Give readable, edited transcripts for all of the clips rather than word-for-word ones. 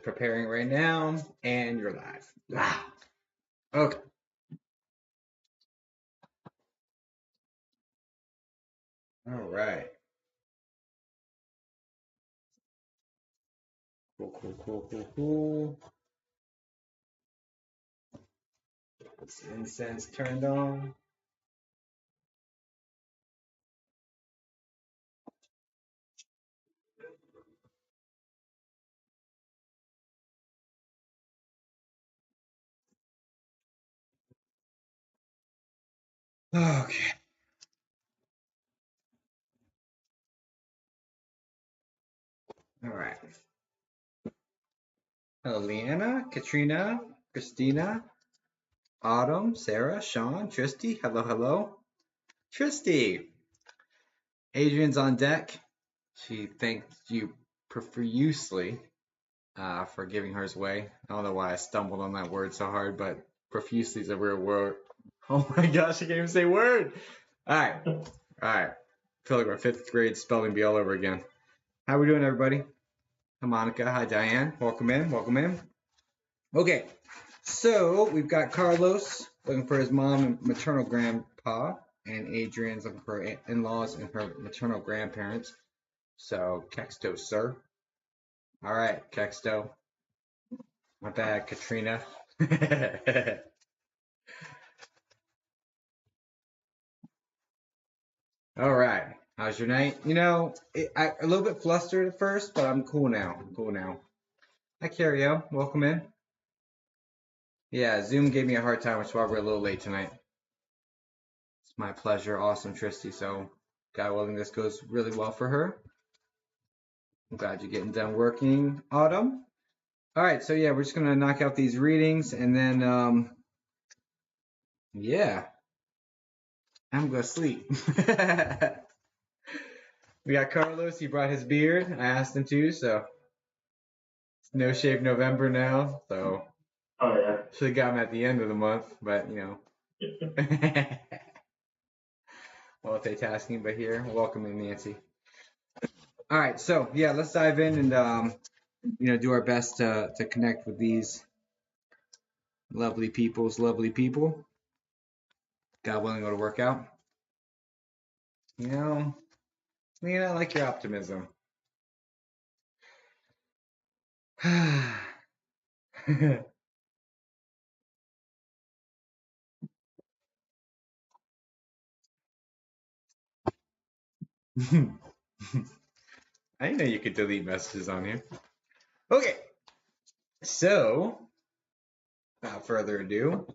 preparing right now, and you're live. Wow. Okay. All right. Cool. This incense turned on. Okay. All right. Hello, Leanna, Katrina, Christina, Autumn, Sarah, Sean, Tristy. Hello. Tristy. Adrienne's on deck. She thanked you profusely for giving hers away. I don't know why I stumbled on that word so hard, but profusely is a real word. Oh my gosh, I can't even say word. All right. I feel like we're 5th grade spelling bee all over again. How we doing, everybody? Hi, Monica. Hi, Diane. Welcome in. Okay, so we've got Carlos looking for his mom and maternal grandpa, and Adrienne's looking for her in-laws and her maternal grandparents. So, Kexto, sir. All right, Kexto. My bad, Katrina. All right. How's your night? You know, a little bit flustered at first, but I'm cool now. Hi, Cario. Welcome in. Yeah, Zoom gave me a hard time, which is why we're a little late tonight. It's my pleasure. Awesome, Tristy. So, God willing, this goes really well for her. I'm glad you're getting done working, Autumn. All right, so yeah, we're just gonna knock out these readings, and then yeah, I'm gonna sleep. We got Carlos. He brought his beard. I asked him to, so it's No Shave November now. So oh yeah, should have got him at the end of the month, but you know. Multitasking, but here, welcome in, Nancy. All right, so yeah, let's dive in and do our best to connect with these lovely people. God willing, go to work out. I like your optimism. I didn't know you could delete messages on here. Okay, so without further ado,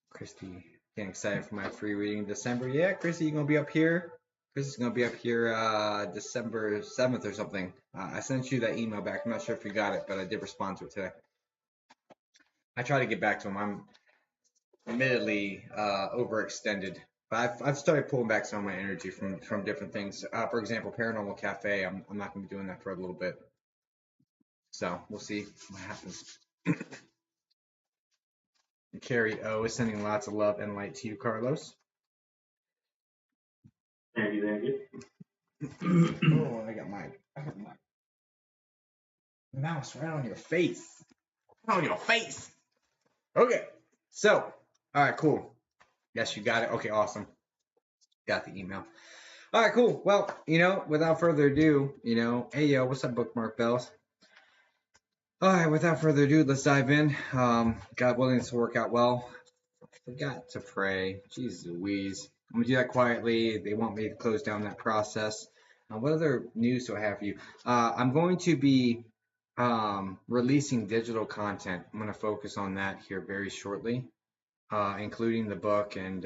Christy, getting excited for my free reading in December. Yeah, Christy, you're gonna be up here. Christy's gonna be up here December 7th or something. I sent you that email back. I'm not sure if you got it, but I did respond to it today. I try to get back to him. I'm admittedly overextended, but I've started pulling back some of my energy from different things. For example, Paranormal Cafe. I'm not gonna be doing that for a little bit. So we'll see what happens. Carrie O is sending lots of love and light to you, Carlos. Thank you. Oh, I got my mouse right on your face. Okay. So, all right, cool. Yes, you got it. Okay, awesome. Got the email. All right, cool. Well, without further ado, hey, yo, what's up, Bookmark Bells? All right, without further ado, let's dive in. God willing, this will work out well. I forgot to pray. Jeez Louise. I'm going to do that quietly. They want me to close down that process. What other news do I have for you? I'm going to be releasing digital content. I'm going to focus on that here very shortly, including the book and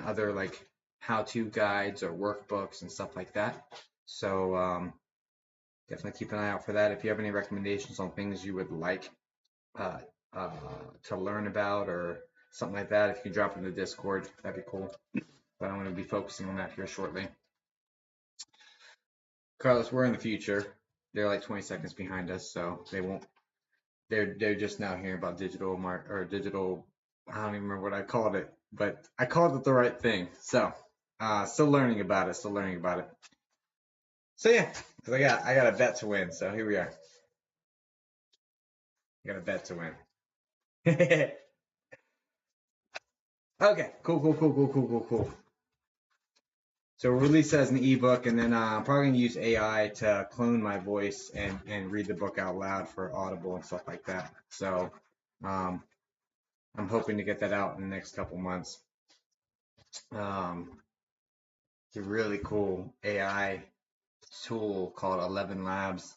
other like how-to guides or workbooks and stuff like that. So definitely keep an eye out for that. If you have any recommendations on things you would like to learn about or something like that, if you can drop in the Discord, that'd be cool. But I'm going to be focusing on that here shortly. Carlos, we're in the future. They're like 20 seconds behind us, so they won't. They're just now hearing about digital digital. I don't even remember what I called it, but I called it the right thing. So still learning about it. So yeah, Because I got a bet to win. So here we are. I got a bet to win. Okay, cool. So we'll release it as an ebook, and then I'm probably gonna use AI to clone my voice and read the book out loud for Audible and stuff like that. So um, I'm hoping to get that out in the next couple months. It's a really cool AI tool called 11 Labs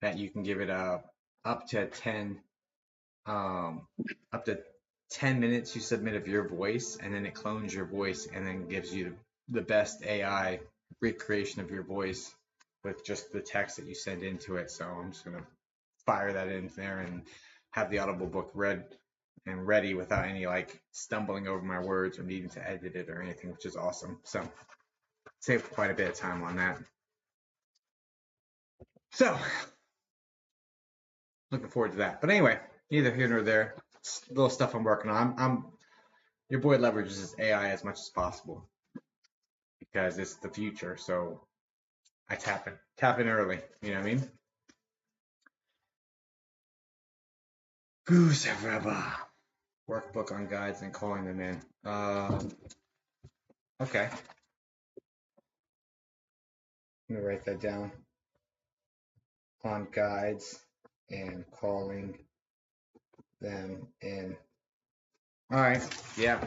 that you can give it up to 10 um, up to 10 minutes you submit of your voice, and then it clones your voice and then gives you the best AI recreation of your voice with just the text that you send into it. So I'm just gonna fire that in there and have the Audible book read and ready without any like stumbling over my words or needing to edit it or anything, which is awesome. So save quite a bit of time on that. So looking forward to that. But anyway, neither here nor there. It's little stuff I'm working on. I'm your boy leverages AI as much as possible because it's the future. So I tap in early. You know what I mean? Goose workbook on guides and calling them in. Okay, let me write that down. On guides and calling them in. All right, yeah,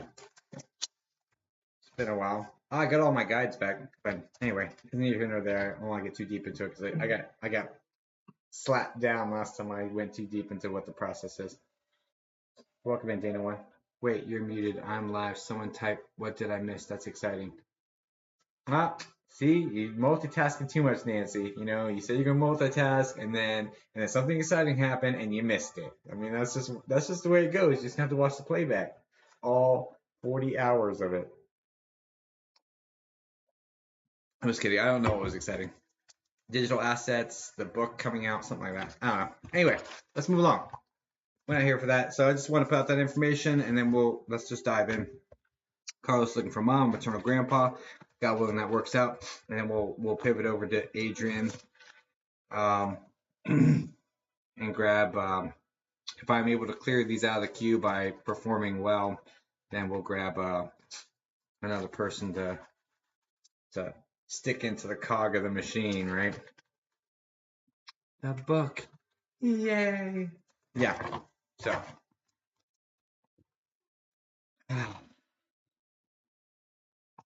it's been a while. I got all my guides back, but anyway, neither here nor there. I don't want to get too deep into it because I got slapped down last time I went too deep into what the process is. Welcome in, Dana One. Wait, you're muted. I'm live. Someone type, what did I miss? That's exciting. Ah, see, you multitasking too much, Nancy. You know, you said you're gonna multitask, and then something exciting happened, and you missed it. I mean, that's just the way it goes. You just have to watch the playback, all 40 hours of it. I'm just kidding. I don't know what was exciting. Digital assets, the book coming out, something like that. I don't know. Anyway, let's move along. We're not here for that, so I just want to put out that information, and then let's just dive in. Carlos looking for mom, maternal grandpa. God willing, that works out, and then we'll pivot over to Adrienne, and grab. If I'm able to clear these out of the queue by performing well, then we'll grab another person to stick into the cog of the machine, right? The book, yay! Yeah. So.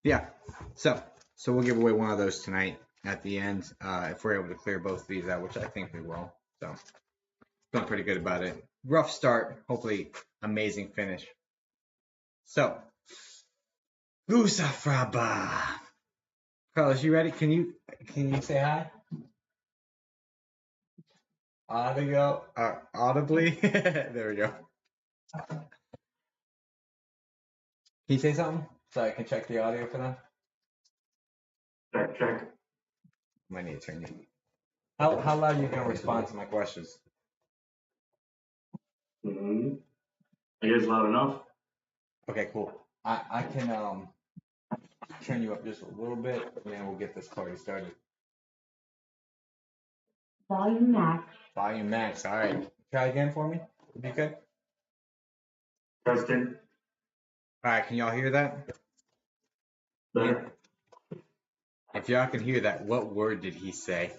Yeah. So we'll give away one of those tonight at the end if we're able to clear both of these out, which I think we will. So feeling pretty good about it. Rough start, hopefully amazing finish. So Gusafraba. Carlos, you ready? Can you say hi? Audio, audibly. There we go. Can you say something so I can check the audio for them? Check. Might need to turn you. How loud are you gonna respond to my questions? Mm-hmm. I guess loud enough. Okay, cool. I can turn you up just a little bit, and then we'll get this party started. Volume max. Volume max. All right. Try again for me, if you could. Testing. All right. Can y'all hear that? Better. If y'all can hear that, what word did he say?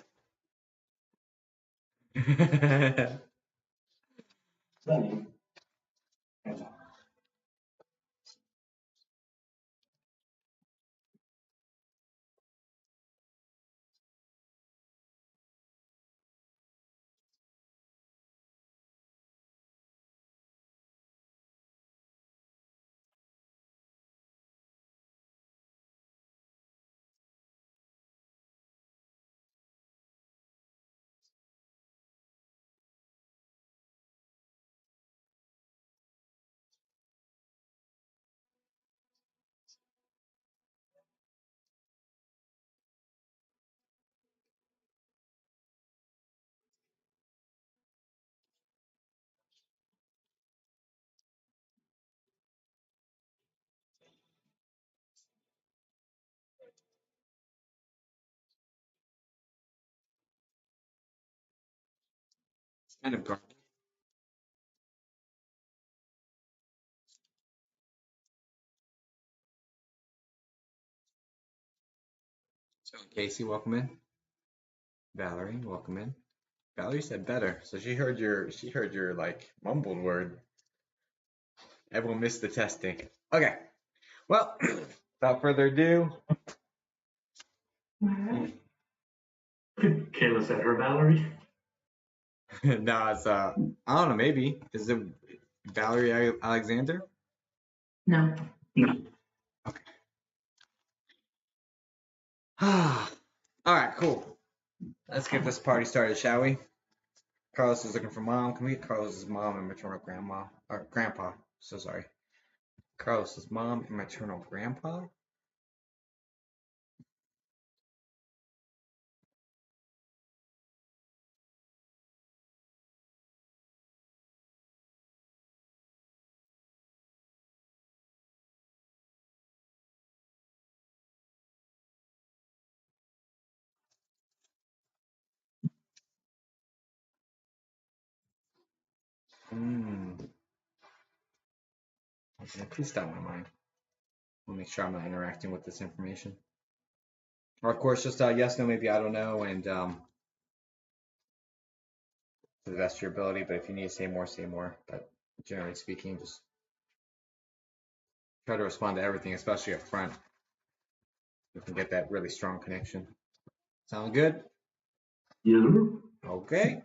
Kind of garbled. So Casey, welcome in. Valerie, welcome in. Valerie said better, so she heard your like mumbled word. Everyone missed the testing. Okay, well, without further ado, Kayla said her Valerie. no, it's I don't know, maybe is it Valerie Alexander? No. No. All right, cool. Let's get this party started, shall we? Carlos is looking for mom. Can we get Carlos's mom and maternal grandma or grandpa? So sorry. Carlos's mom and maternal grandpa. Hmm. Okay, please stop my mind. I'll make sure I'm not interacting with this information. Or of course, just yes, no, maybe I don't know, and to the best of your ability. But if you need to say more, say more. But generally speaking, just try to respond to everything, especially up front. You can get that really strong connection. Sound good? Yeah. Okay.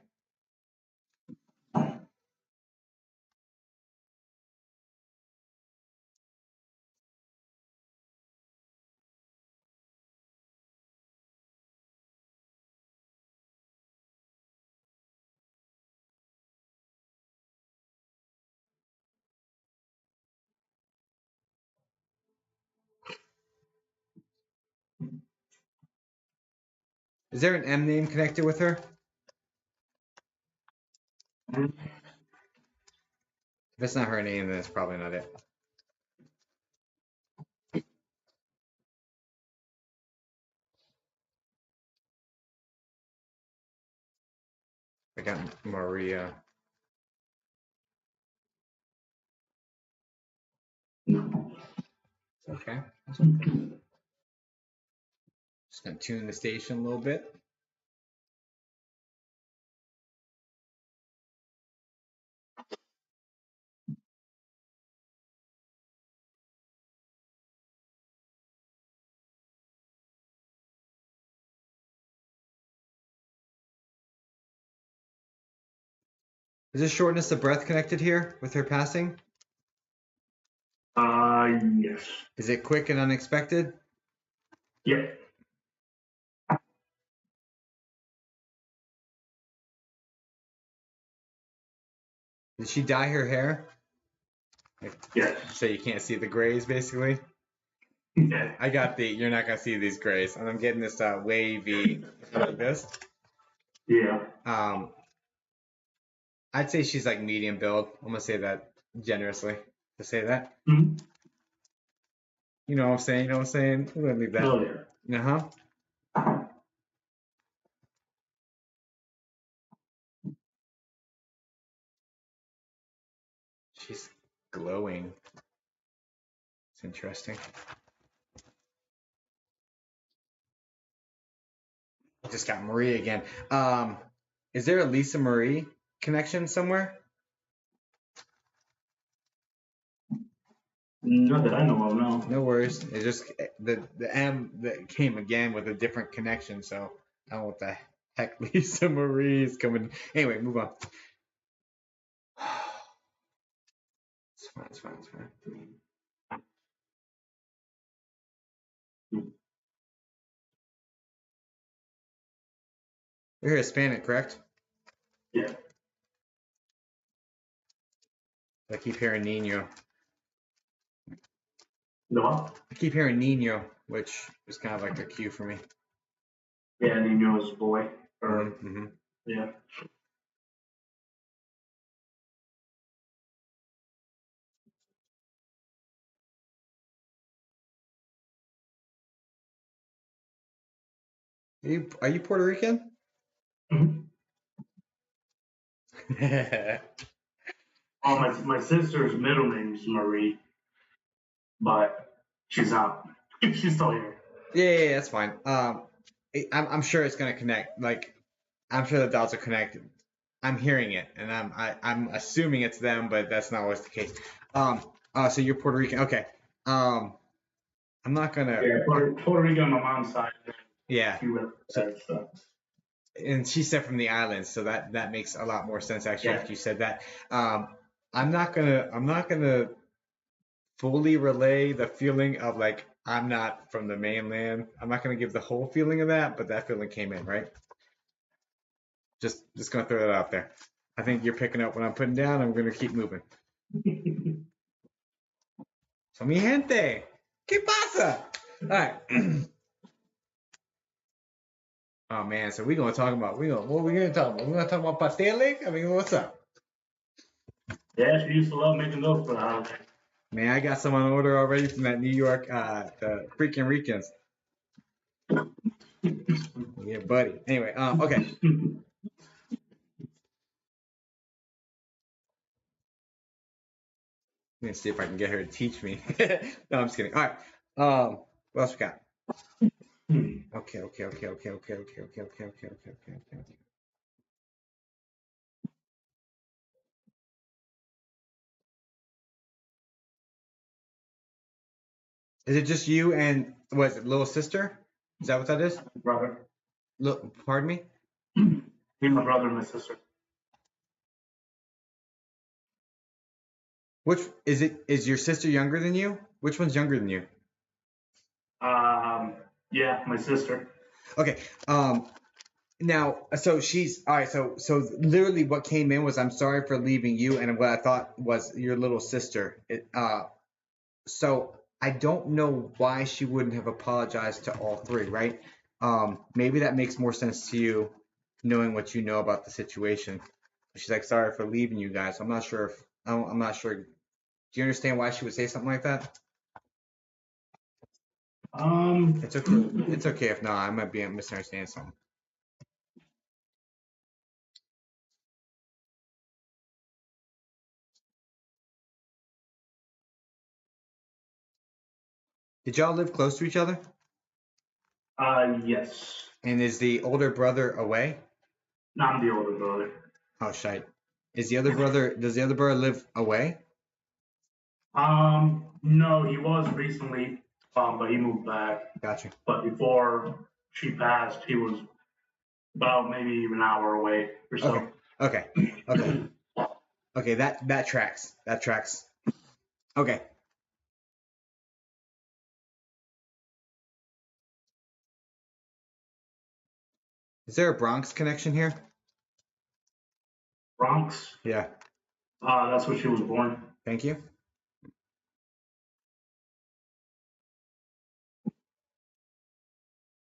Is there an M name connected with her? If it's not her name, then it's probably not it. I got Maria. No. Okay. Just gonna tune the station a little bit. Is this shortness of breath connected here with her passing? Yes. Is it quick and unexpected? Yep. Did she dye her hair? Yes. So you can't see the grays, basically? Yeah. I got you're not gonna see these grays. And I'm getting this wavy like this. Yeah. I'd say she's like medium build. I'm gonna say that generously to say that. Mm-hmm. You know what I'm saying? You know what I'm saying? I'm gonna leave that. Oh yeah. Uh-huh. She's glowing. It's interesting. Just got Marie again. Is there a Lisa Marie connection somewhere? Not that I know of, no. No worries. It just the M that came again with a different connection, so I don't know what the heck Lisa Marie is coming. Anyway, move on. It's fine, it's fine, it's fine. You're Hispanic, correct? Yeah. I keep hearing Nino. The what? I keep hearing Nino, which is kind of like a cue for me. Yeah, Nino's boy. Or Mm-hmm. yeah. Are you Puerto Rican? Mm-hmm. Oh, my sister's middle name is Marie, but she's out. She's still here. Yeah, that's fine. I'm sure it's gonna connect. Like, I'm sure the dots are connected. I'm hearing it, and I'm assuming it's them, but that's not always the case. Um, so you're Puerto Rican, okay? I'm not gonna. Yeah, Puerto Rico on my mom's side, and Yeah. Cuba. So, So and she said from the islands, so that makes a lot more sense actually yeah. after you said that. Um, I'm not gonna fully relay the feeling of like I'm not from the mainland. I'm not gonna give the whole feeling of that, but that feeling came in, right? Just gonna throw that out there. I think you're picking up what I'm putting down. I'm gonna keep moving. So mi gente, ¿qué pasa? All right. Oh man, so we're gonna talk about what we gonna talk about? We're gonna talk about pasteles. I mean, what's up? Yeah, she used to love making those for the holiday. Man, I got some on order already from that New York, the freaking Ricans. Yeah, buddy. Anyway, okay. Let me see if I can get her to teach me. No, I'm just kidding. All right. What else we got? Okay. Is it just you and was it little sister? Is that what that is? Brother. Look, pardon me. He's my brother and my sister. Which is it? Is your sister younger than you? Which one's younger than you? Yeah, my sister. Okay. Now, so she's all right. So literally, what came in was I'm sorry for leaving you, and what I thought was your little sister. So I don't know why she wouldn't have apologized to all three, right? Maybe that makes more sense to you, knowing what you know about the situation. She's like, sorry for leaving you guys. I'm not sure if I'm not sure. Do you understand why she would say something like that? It's okay. It's okay if not. I might be misunderstanding something. Did y'all live close to each other? Yes. And is the older brother away? No, I'm the older brother. Oh, shite. Is the other brother? Does the other brother live away? No, he was recently, but he moved back. Gotcha. But before she passed, he was about maybe an hour away or Okay. so. Okay. That tracks. That tracks. Okay. Is there a Bronx connection here? Bronx. Yeah. That's where she was born. Thank you.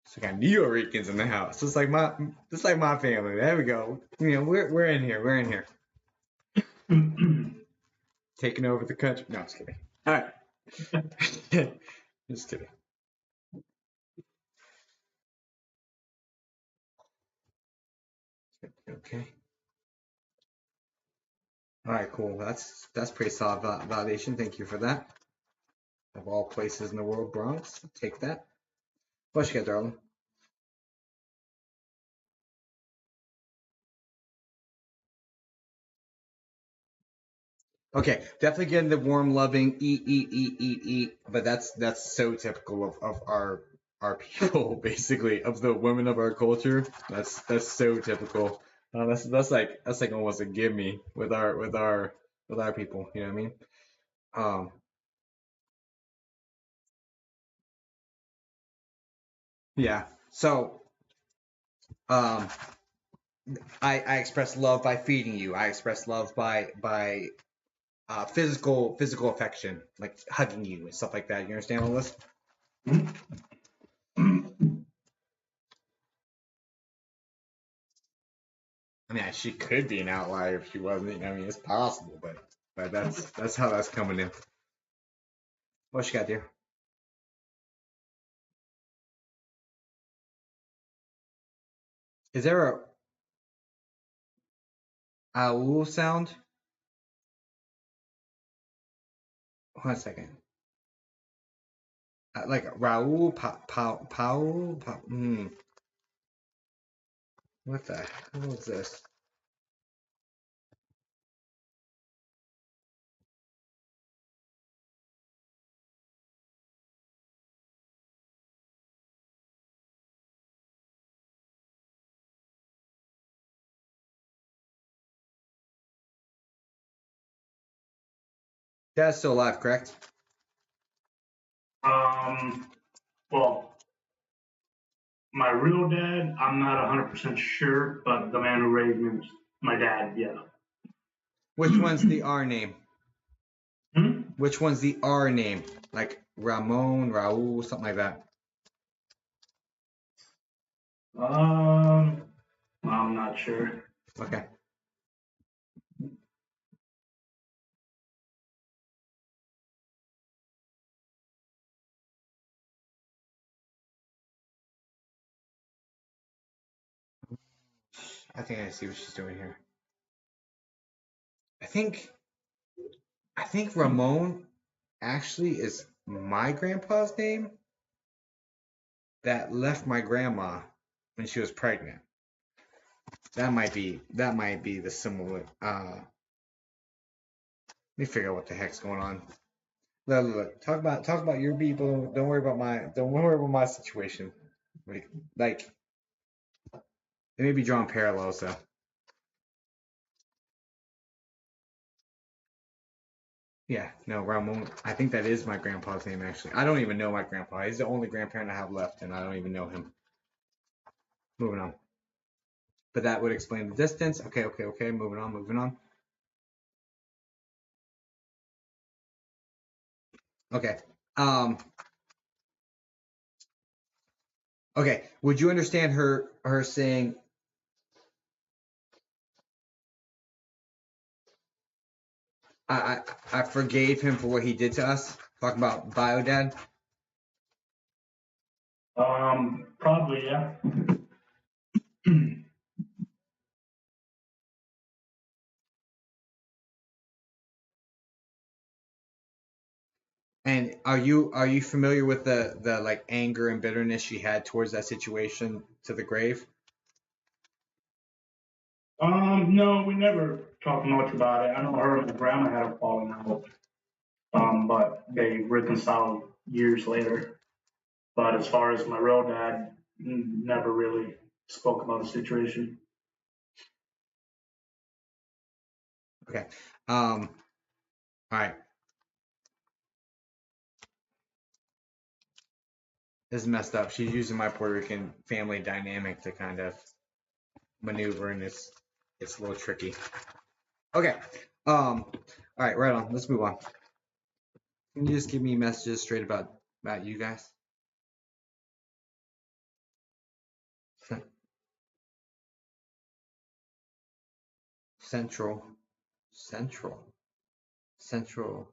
So I got New Yorkers in the house, just like my family. There we go. You know, we're in here. We're in here. Taking over the country. No, just kidding. All right. Just kidding. Okay. All right, cool. That's pretty solid validation. Thank you for that. Of all places in the world, Bronx. Take that. What you got, darling? Okay, definitely getting the warm, loving, eat. But that's so typical of our people, basically, of the women of our culture. That's so typical. That's like almost a give me with our people. You know what I mean? Um, yeah. So um, I express love by feeding you. I express love by physical affection, like hugging you and stuff like that. You understand all this? I mean, she could be an outlier if she wasn't. I mean, it's possible, but that's how that's coming in. What she got there? Is there a owl sound. 1 second. Like Raoul, what the hell is this? Dad's still alive, correct? Well, my real dad, I'm not 100% sure, but the man who raised me was my dad, yeah. Which one's the R name? Hmm? Which one's the R name? Like Ramon, Raul, something like that. I'm not sure. Okay. I think I see what she's doing here. I think Ramon actually is my grandpa's name that left my grandma when she was pregnant. That might be the similar. Let me figure out what the heck's going on. Look. Talk about your people. Don't worry about my situation. Like they may be drawing parallels though. Yeah, no, Ramon. I think that is my grandpa's name actually. I don't even know my grandpa. He's the only grandparent I have left, and I don't even know him. Moving on. But that would explain the distance. Okay. Moving on. Okay. Um. Okay. Would you understand her saying, I forgave him for what he did to us? Talking about Bio Dad. Probably, yeah. And are you familiar with the like anger and bitterness she had towards that situation to the grave? No, we never talked much about it. I know her and my grandma had a falling out, but they reconciled years later. But as far as my real dad, never really spoke about the situation. Okay. All right. This is messed up. She's using my Puerto Rican family dynamic to kind of maneuver, and it's a little tricky. Okay. All right. Right on. Let's move on. Can you just give me messages straight about you guys? Central, Central, Central.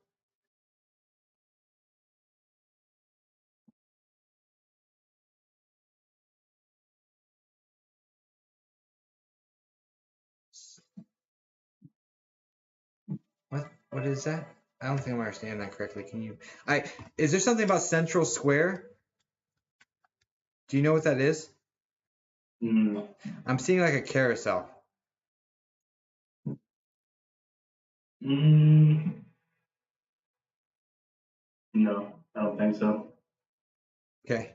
What is that? I don't think I'm understanding that correctly. Can you? Is there something about Central Square? Do you know what that is? Mm, I'm seeing like a carousel. mm, no, I don't think so. Okay.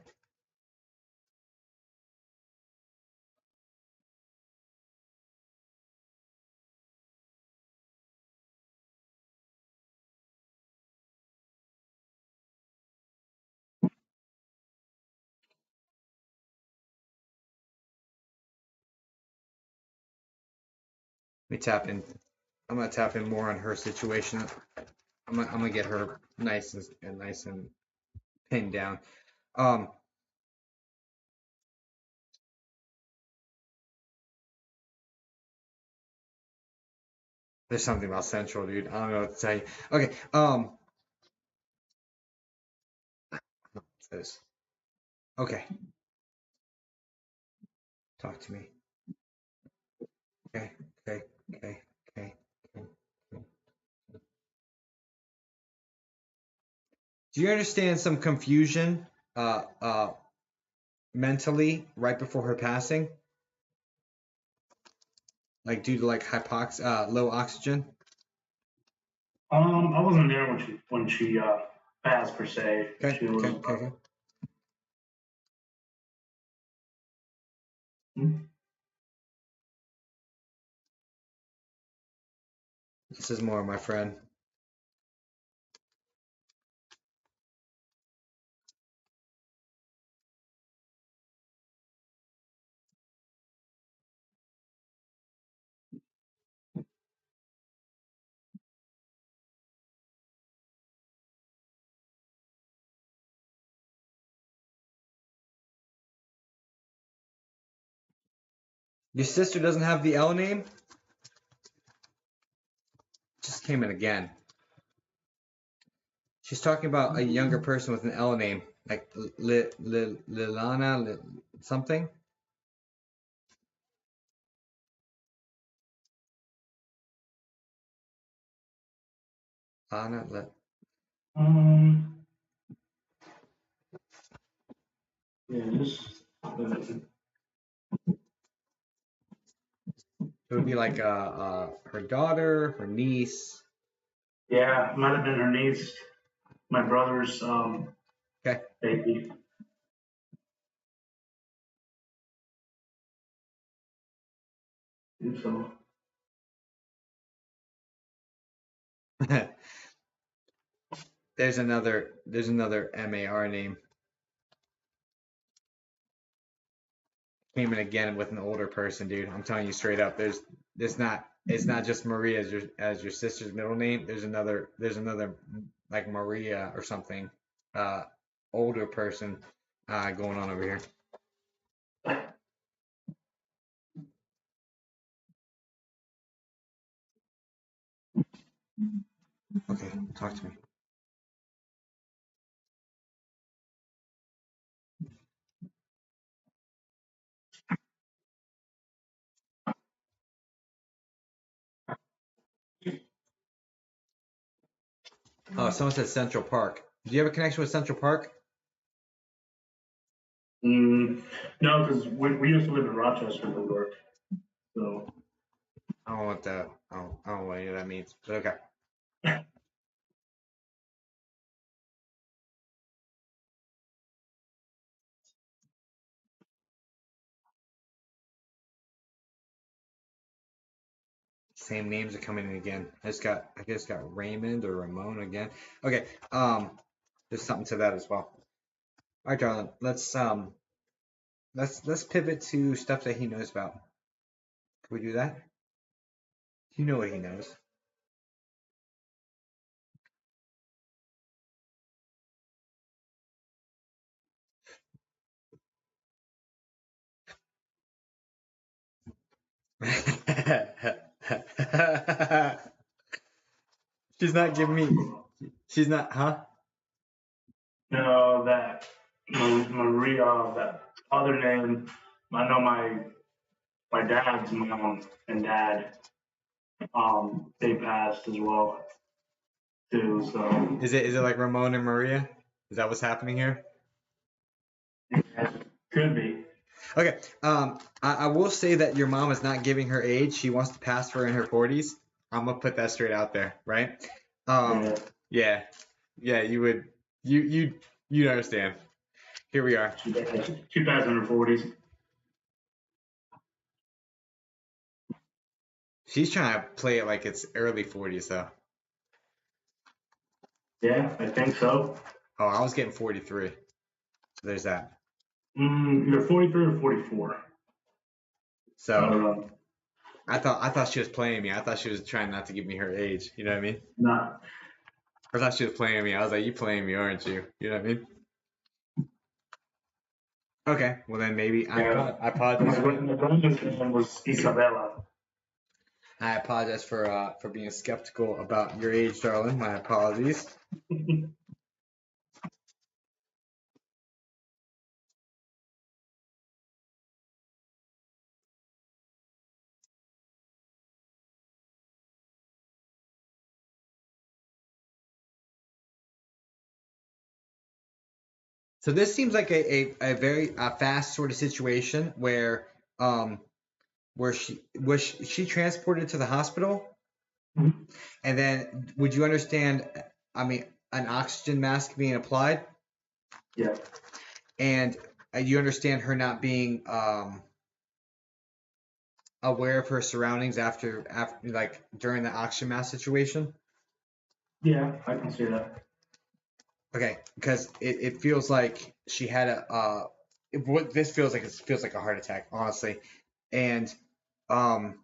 Let me tap in. I'm gonna tap in more on her situation. I'm gonna get her nice and pinned down. Um, there's something about Central, dude. I don't know what to tell you. Okay. What's this? Okay. Talk to me. Okay. Okay. Okay. Do you understand some confusion uh, uh, mentally right before her passing, like due to like low oxygen? I wasn't there when she passed per se. Okay, She okay, was. okay, okay. This is more my friend. Your sister doesn't have the L name? Just came in again. She's talking about a younger person with an L name, like Lilana something. Lana, Um, yeah, this. it would be like her daughter, her niece. Yeah, might have been her niece, my brother's Okay. baby. So there's another MAR name. Came in again with an older person, dude. I'm telling you straight up. It's not just Maria as your sister's middle name. There's another like Maria or something, uh, older person, going on over here. Okay, talk to me. Oh, someone said Central Park. Do you have a connection with Central Park? mm, no, because we used to live in Rochester, New York. So I don't know what that. I don't know what any of that means. But okay. Same names are coming in again. I just got Raymond or Ramon again. Okay. There's something to that as well. All right, darling. Let's pivot to stuff that he knows about. Can we do that? You know what he knows. She's not giving me. She's not, huh? that Maria, that other name. I know my dad's mom and dad. They passed as well too. So Is it like Ramon and Maria? Is that what's happening here? yeah, could be. Okay. I will say that your mom is not giving her age. She wants to pass for in her 40s. I'm gonna put that straight out there, right? Um, Yeah, yeah, yeah. You would, you understand. Here we are. 2040s. She's trying to play it like it's early 40s though. Yeah, I think so. Oh, I was getting 43. So there's that. Either 43 or 44. I So don't know. I thought she was playing me. I thought she was trying not to give me her age. You know what I mean? Nah. I thought she was playing me. I was like, you playing me, aren't you? You know what I mean? Okay. Well then maybe Yeah. I apologize My grandma's name was Isabella. I apologize for being skeptical about your age, darling. My apologies. So this seems like a very fast sort of situation where she transported to the hospital, Mhm. and then would you understand? I mean, an oxygen mask being applied, Yeah. and you understand her not being aware of her surroundings after like during the oxygen mask situation. Yeah, I can see that. Okay, because it feels like she had what this feels like, it feels like a heart attack, honestly, and um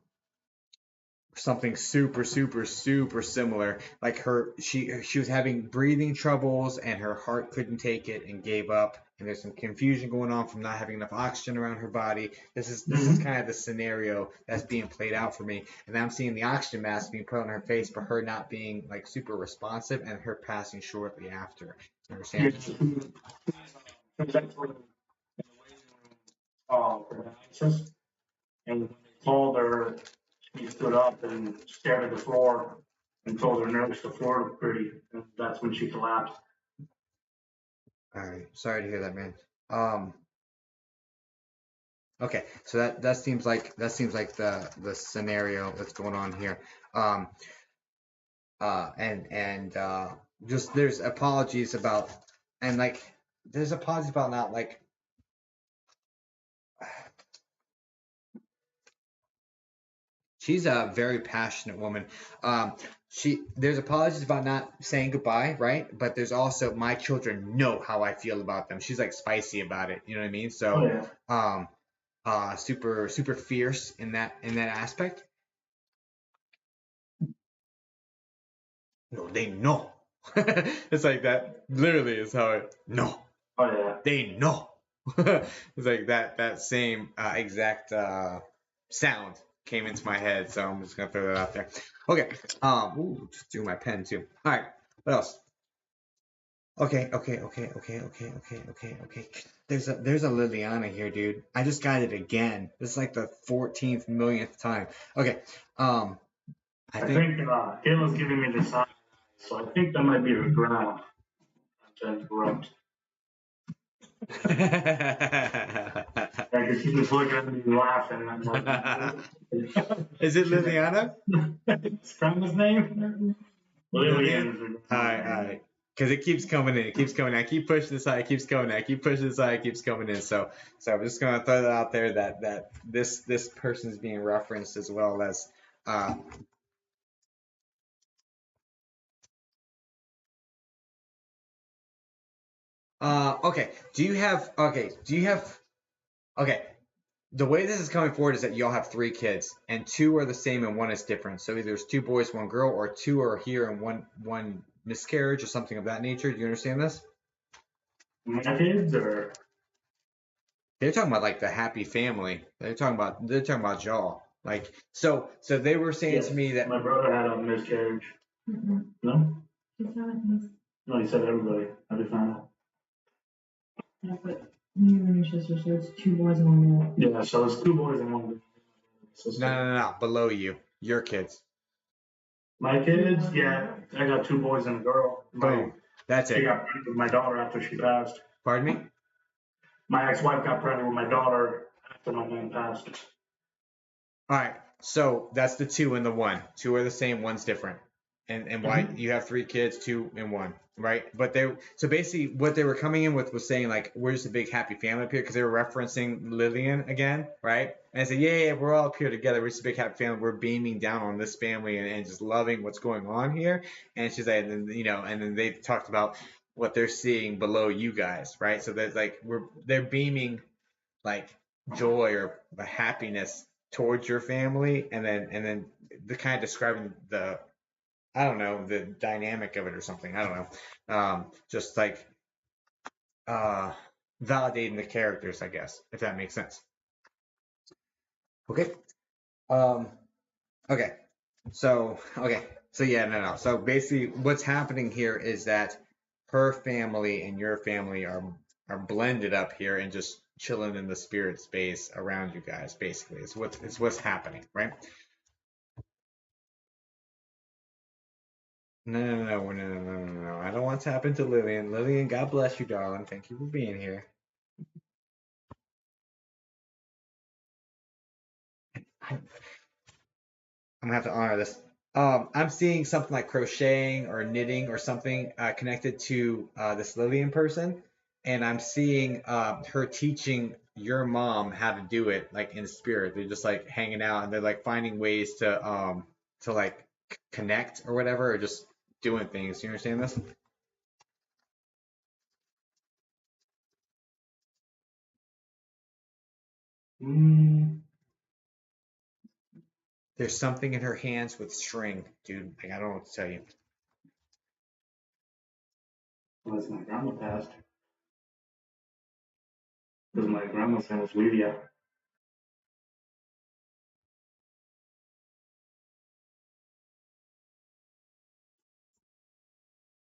something super super super similar, like she was having breathing troubles and her heart couldn't take it and gave up, and there's some confusion going on from not having enough oxygen around her body. This is Hmm. kind of the scenario that's being played out for me, and I'm seeing the oxygen mask being put on her face, but her not being like super responsive and her passing shortly after. You Yeah, understand? she was actually in the waiting room for dialysis, and when they called her, she stood up and stared at the floor and told her nurse the floor looked pretty, and that's when she collapsed. All right, sorry to hear that, man. um okay, so that seems like the scenario that's going on here. um and just there's apologies about, and like there's apologies about not like, she's a very passionate woman. There's apologies about not saying goodbye, right? But there's also, my children know how I feel about them. She's like spicy about it, you know what I mean? Oh So yeah. um super super fierce in that aspect. No, they know. It's like that literally is how it, no, Oh yeah. they know. It's like that same exact sound came into my head, so I'm just gonna throw that out there. Okay. Ooh, just threw my pen too. All right. What else? Okay. There's a Liliana here, dude. I just got it again. This is like the 14th millionth time. Okay. Um, I I think. think Kayla's giving me the sign, so I think that might be her grandma. To interrupt. Yeah, because she was looking at me and laughing, and I'm like, Is it she's like, Liliana? "It's grandma's name? Lillian? Lillian is her All grandma's right, all name." right. Because it keeps coming in. It keeps coming in. I keep pushing this side. It keeps coming in. I keep pushing this side. It keeps coming in. So I'm just gonna throw that out there, that this person's being referenced as well as. Uh, okay. Do you have? Okay. Do you have? Okay. The way this is coming forward is that y'all have three kids, and two are the same and one is different. So either there's two boys, one girl, or two are here and one miscarriage or something of that nature. Do you understand this? My kids, or They're talking about like the happy family. They're talking about y'all. Like, so they were saying yes, to me that. my brother had a miscarriage. Mm-mm. No, no, he said everybody. I just found out. Yeah, but you and your sister, so it's two boys and one girl. Yeah, so it's two boys and one girl. No, Sister. no, no, no, below you, your kids. My kids, yeah, I got two boys and a girl. Boom. That's She it. got pregnant with my daughter after she passed. Pardon me? My ex-wife got pregnant with my daughter after my man passed. All right. So that's the two and the one. Two are the same, one's different. And why Mm-hmm. you have three kids, two and one, right? But they so basically what they were coming in with was saying like, we're just a big happy family up here, because they were referencing Lillian again, right? And I said, yeah, we're all up here together. We're just a big happy family. We're beaming down on this family and just loving what's going on here. And she's like, and then they talked about what they're seeing below you guys, right? So there's like they're beaming like joy or happiness towards your family, and then the kind of describing the, I don't know, the dynamic of it or something, I don't know, just like uh validating the characters, I guess, if that makes sense. Okay. um okay so yeah, no, so basically what's happening here is that her family and your family are blended up here and just chilling in the spirit space around you guys. Basically, it's what's happening, right? No. I don't want to happen to Lillian. Lillian, God bless you, darling. Thank you for being here. I'm gonna have to honor this. I'm seeing something like crocheting or knitting or something connected to this Lillian person, and I'm seeing her teaching your mom how to do it, like in spirit. They're just like hanging out and they're like finding ways to like connect or whatever, or just doing things. You understand this? Mm, There's something in her hands with string, dude. Like, I don't know what to tell you. unless my grandma passed, because my grandma's name was Livia.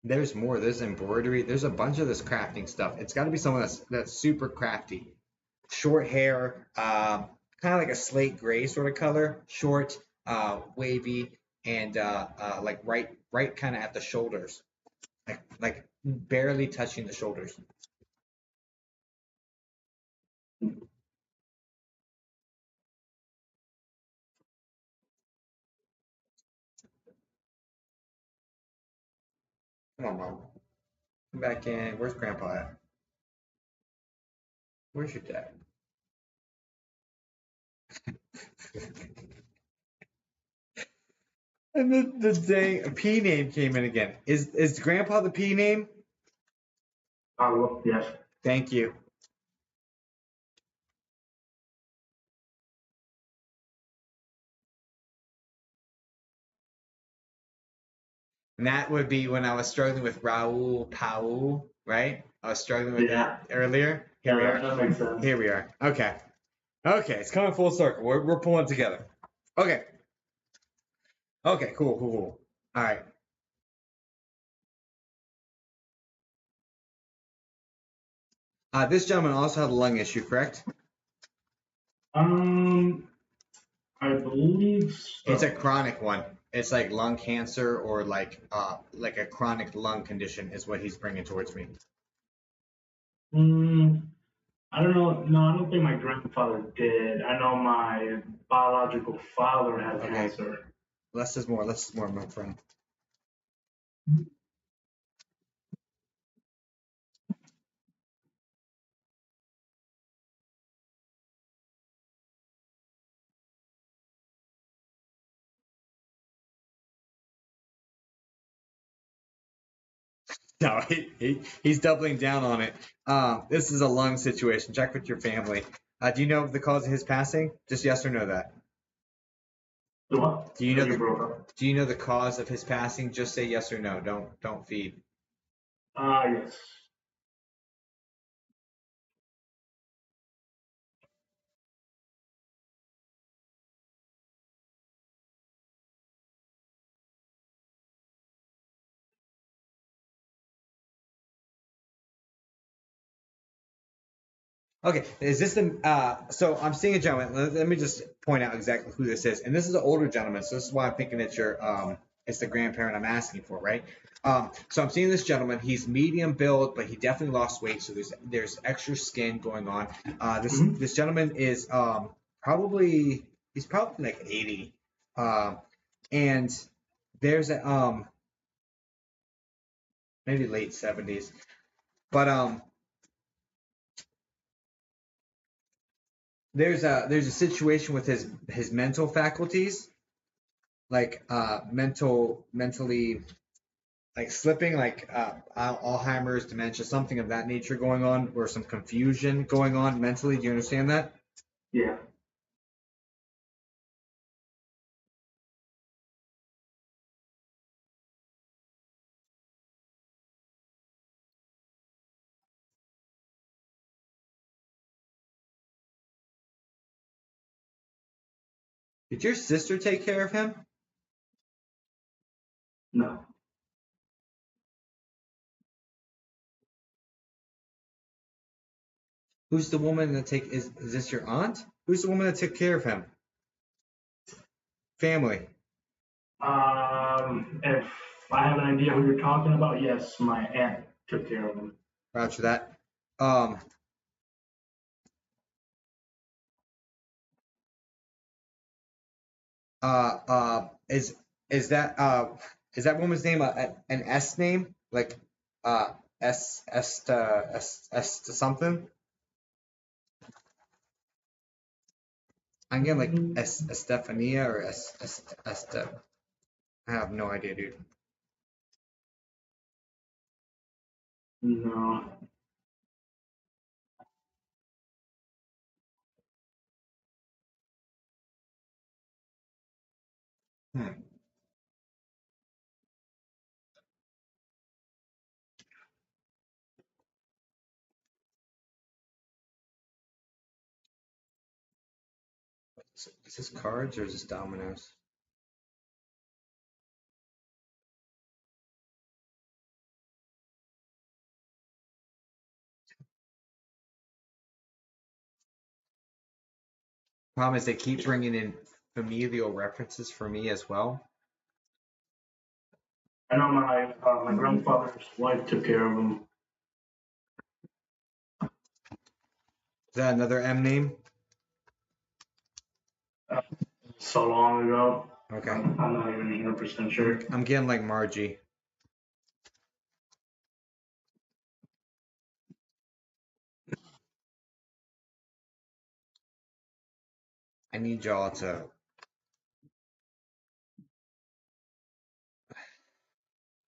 There's more. There's embroidery. There's a bunch of this crafting stuff. It's got to be someone that's super crafty. Short hair, kind of like a slate gray sort of color. Short, wavy, and like right kind of at the shoulders, like barely touching the shoulders. Come on, mom. Come back in. Where's Grandpa at? Where's your dad? And the dang P name came in again. Is Grandpa the P name? Oh, yes. Thank you. And that would be when I was struggling with Raul Paul, right? I was struggling with Yeah. that earlier. Here we Yeah, are. that makes sense. Here we are. Okay. Okay, it's coming full circle. We're pulling together. Okay. Okay, cool. All right. This gentleman also had a lung issue, correct? Um, I believe It's a so. chronic one. It's like lung cancer or like a chronic lung condition is what he's bringing towards me. Mm, I don't know. No, I don't think my grandfather did. I know my biological father had Okay, cancer. less is more. Less is more, my friend. No, he's doubling down on it. This is a lung situation. Check with your family. Do you know the cause of his passing? Just yes or no that. The what? Do you know You the broke up. Do you know the cause of his passing? Just say yes or no. Don't feed. Ah, yes. Okay, is this the so I'm seeing a gentleman. Let me just point out exactly who this is. And this is an older gentleman, so this is why I'm thinking it's your it's the grandparent I'm asking for, right? So I'm seeing this gentleman. He's medium build, but he definitely lost weight, so there's extra skin going on. Hmm. This gentleman is probably he's probably like 80. And there's a maybe late 70s. But there's a situation with his mental faculties, like mentally like slipping, like Alzheimer's, dementia, something of that nature going on, or some confusion going on mentally. Do you understand that? Yeah. Did your sister take care of him? No. Who's the woman that take is this your aunt? Who's the woman that took care of him? Family. If I have an idea who you're talking about. Yes, my aunt took care of him. Roger that. Um, uh, uh, is is that is that woman's name an S name? Like uh S to something? I'm getting like Estefania or S I have no idea, dude. No. Hmm. Is this cards or is this dominoes? Problem is they keep bringing in familial references for me as well. I know my grandfather's wife took care of him. Is that another M name? So long ago. Okay. I'm not even 100% sure. I'm getting like Margie. I need y'all to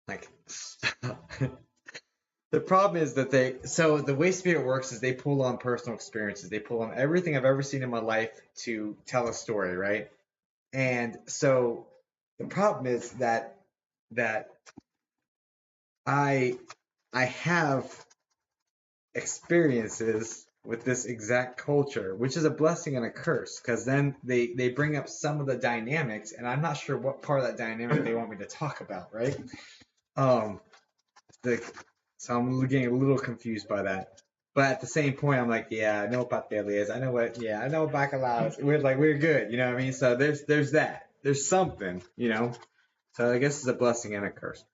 like the problem is that so the way spirit works is they pull on personal experiences. They pull on everything I've ever seen in my life to tell a story, right? And so the problem is that I I have experiences with this exact culture, which is a blessing and a curse, because then they bring up some of the dynamics, and I'm not sure what part of that dynamic they want me to talk about, right? Um, the so I'm getting a little confused by that. But at the same point, I'm like, yeah, I know about Peleas. I know what, yeah, I know about Bacalaos. We're good, you know what I mean? So there's that. There's something, you know. So I guess it's a blessing and a curse.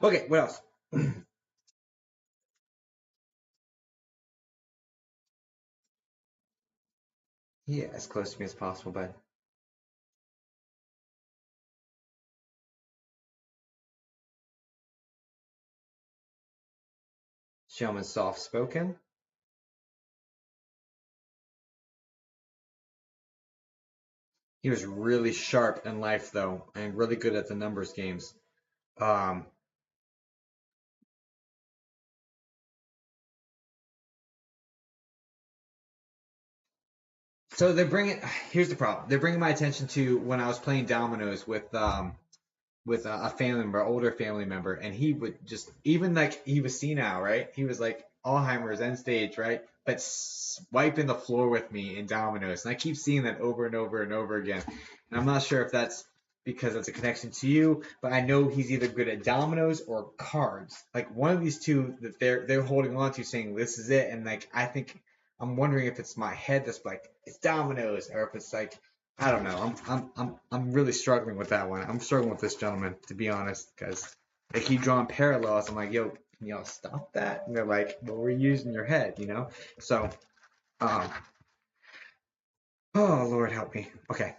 Okay, what else? Yeah, as close to me as possible, but gentleman soft spoken. He was really sharp in life though, and really good at the numbers games. Um, so they're bringing. Here's the problem. They're bringing my attention to when I was playing dominoes with a family member, older family member, and he would just even like he was senile, right? He was like Alzheimer's end stage, right? But wiping the floor with me in dominoes, and I keep seeing that over and over and over again. And I'm not sure if that's because it's a connection to you, but I know he's either good at dominoes or cards. Like one of these two that they're holding on to, saying this is it, and like I think I'm wondering if it's my head that's like it's dominoes, or if it's like I don't know. I'm really struggling with that one. I'm struggling with this gentleman, to be honest, because they keep drawing parallels. I'm like, yo, can y'all stop that? And they're like, well, we're using your head, you know. So, um, oh Lord, help me. Okay,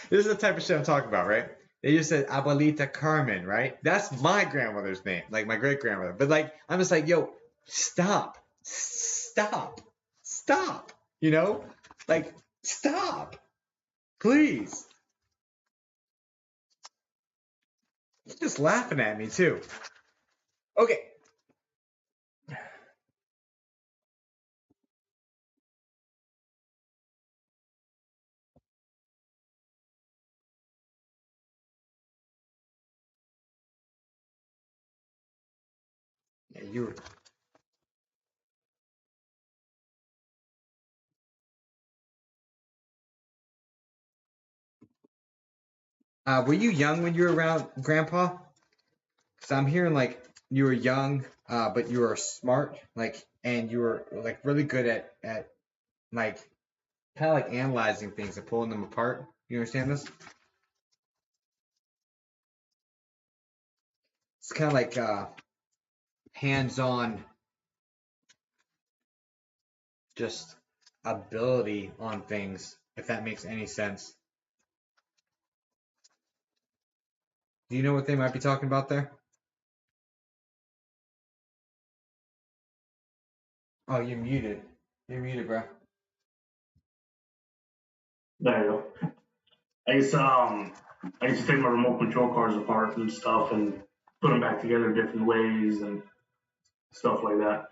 this is the type of shit I'm talking about, right? They just said Abuelita Carmen, right? That's my grandmother's name, like my great grandmother. But like, I'm just like, yo, stop, stop, stop. You know, like, stop, please. He's just laughing at me too. Okay. Yeah, you were. Were you young when you were around Grandpa? because I'm hearing like you were young, but you were smart, like, and you were like really good at like kind of like analyzing things and pulling them apart. You understand this? It's kind of like hands-on, just ability on things, if that makes any sense. Do you know what they might be talking about there? Oh, you're muted. You're muted, bro. There you go. I used to take my remote control cars apart and stuff and put them back together different ways and stuff like that.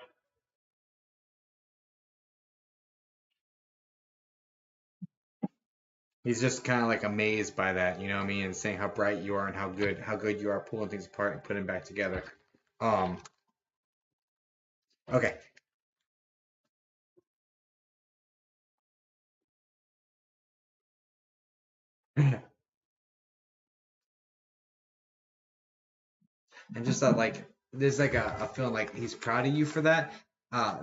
He's just kind of like amazed by that, you know what I mean, and saying how bright you are and how good you are pulling things apart and putting them back together. Um, okay. And just that like there's like a feeling like he's proud of you for that.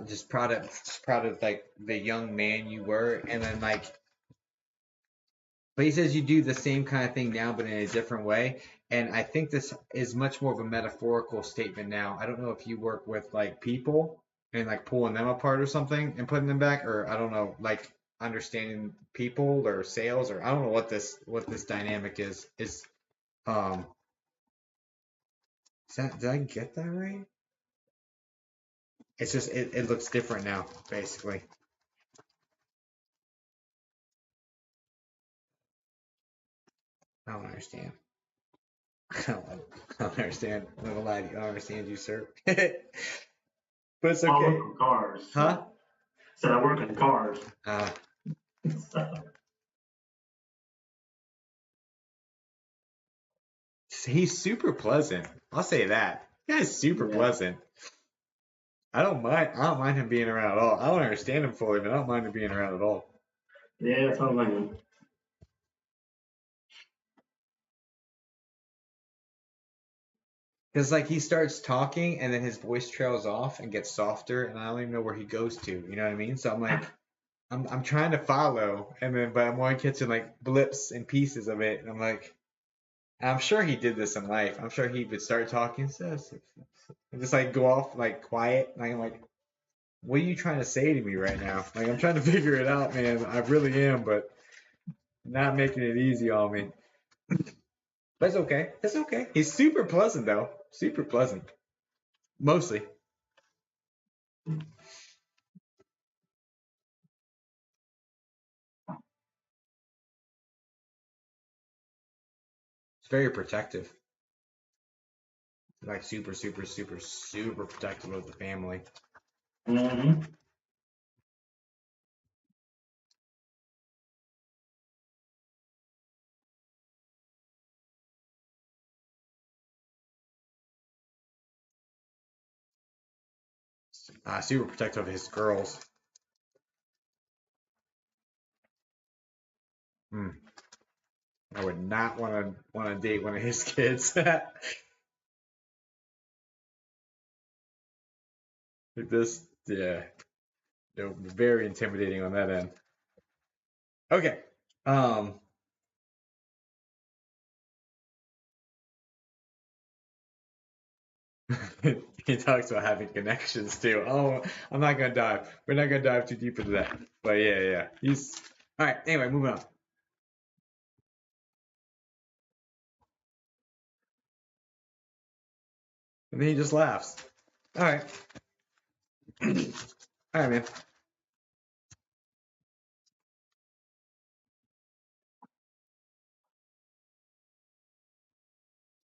Just proud of like the young man you were, and then like but he says you do the same kind of thing now, but in a different way. And I think this is much more of a metaphorical statement now. I don't know if you work with like people and like pulling them apart or something and putting them back, or I don't know, like understanding people or sales, or I don't know what this dynamic is. Um did I get that right? It's just it looks different now, basically. I don't understand. I don't understand. I'm not gonna lie to you. I don't understand you, sir. But it's Well, I okay. work on cars. Huh? Said I work on cars. Uh, he's super pleasant. I'll say that. The guy's super Yeah. pleasant. I don't mind him being around at all. I don't understand him fully, but I don't mind him being around at all. Yeah, it sounds like him. Because like he starts talking and then his voice trails off and gets softer, and I don't even know where he goes to. You know what I mean? So I'm like, I'm trying to follow, and then but I'm only catching like blips and pieces of it, and I'm like, I'm sure he did this in life. I'm sure he would start talking, and just like go off like quiet, and I'm like, what are you trying to say to me right now? Like I'm trying to figure it out, man. I really am, but not making it easy on me. But it's okay. It's okay. He's super pleasant though. Super pleasant. Mostly. It's very protective. Like super, super, super, super protective of the family. Mm-hmm. Super protective of his girls. Hmm. I would not want to date one of his kids. This, yeah, no, very intimidating on that end. Okay. Um, he talks about having connections too. Oh, I'm not gonna dive. We're not gonna dive too deep into that. But yeah, yeah. He's all right. Anyway, moving on. And then he just laughs. All right. All right, man.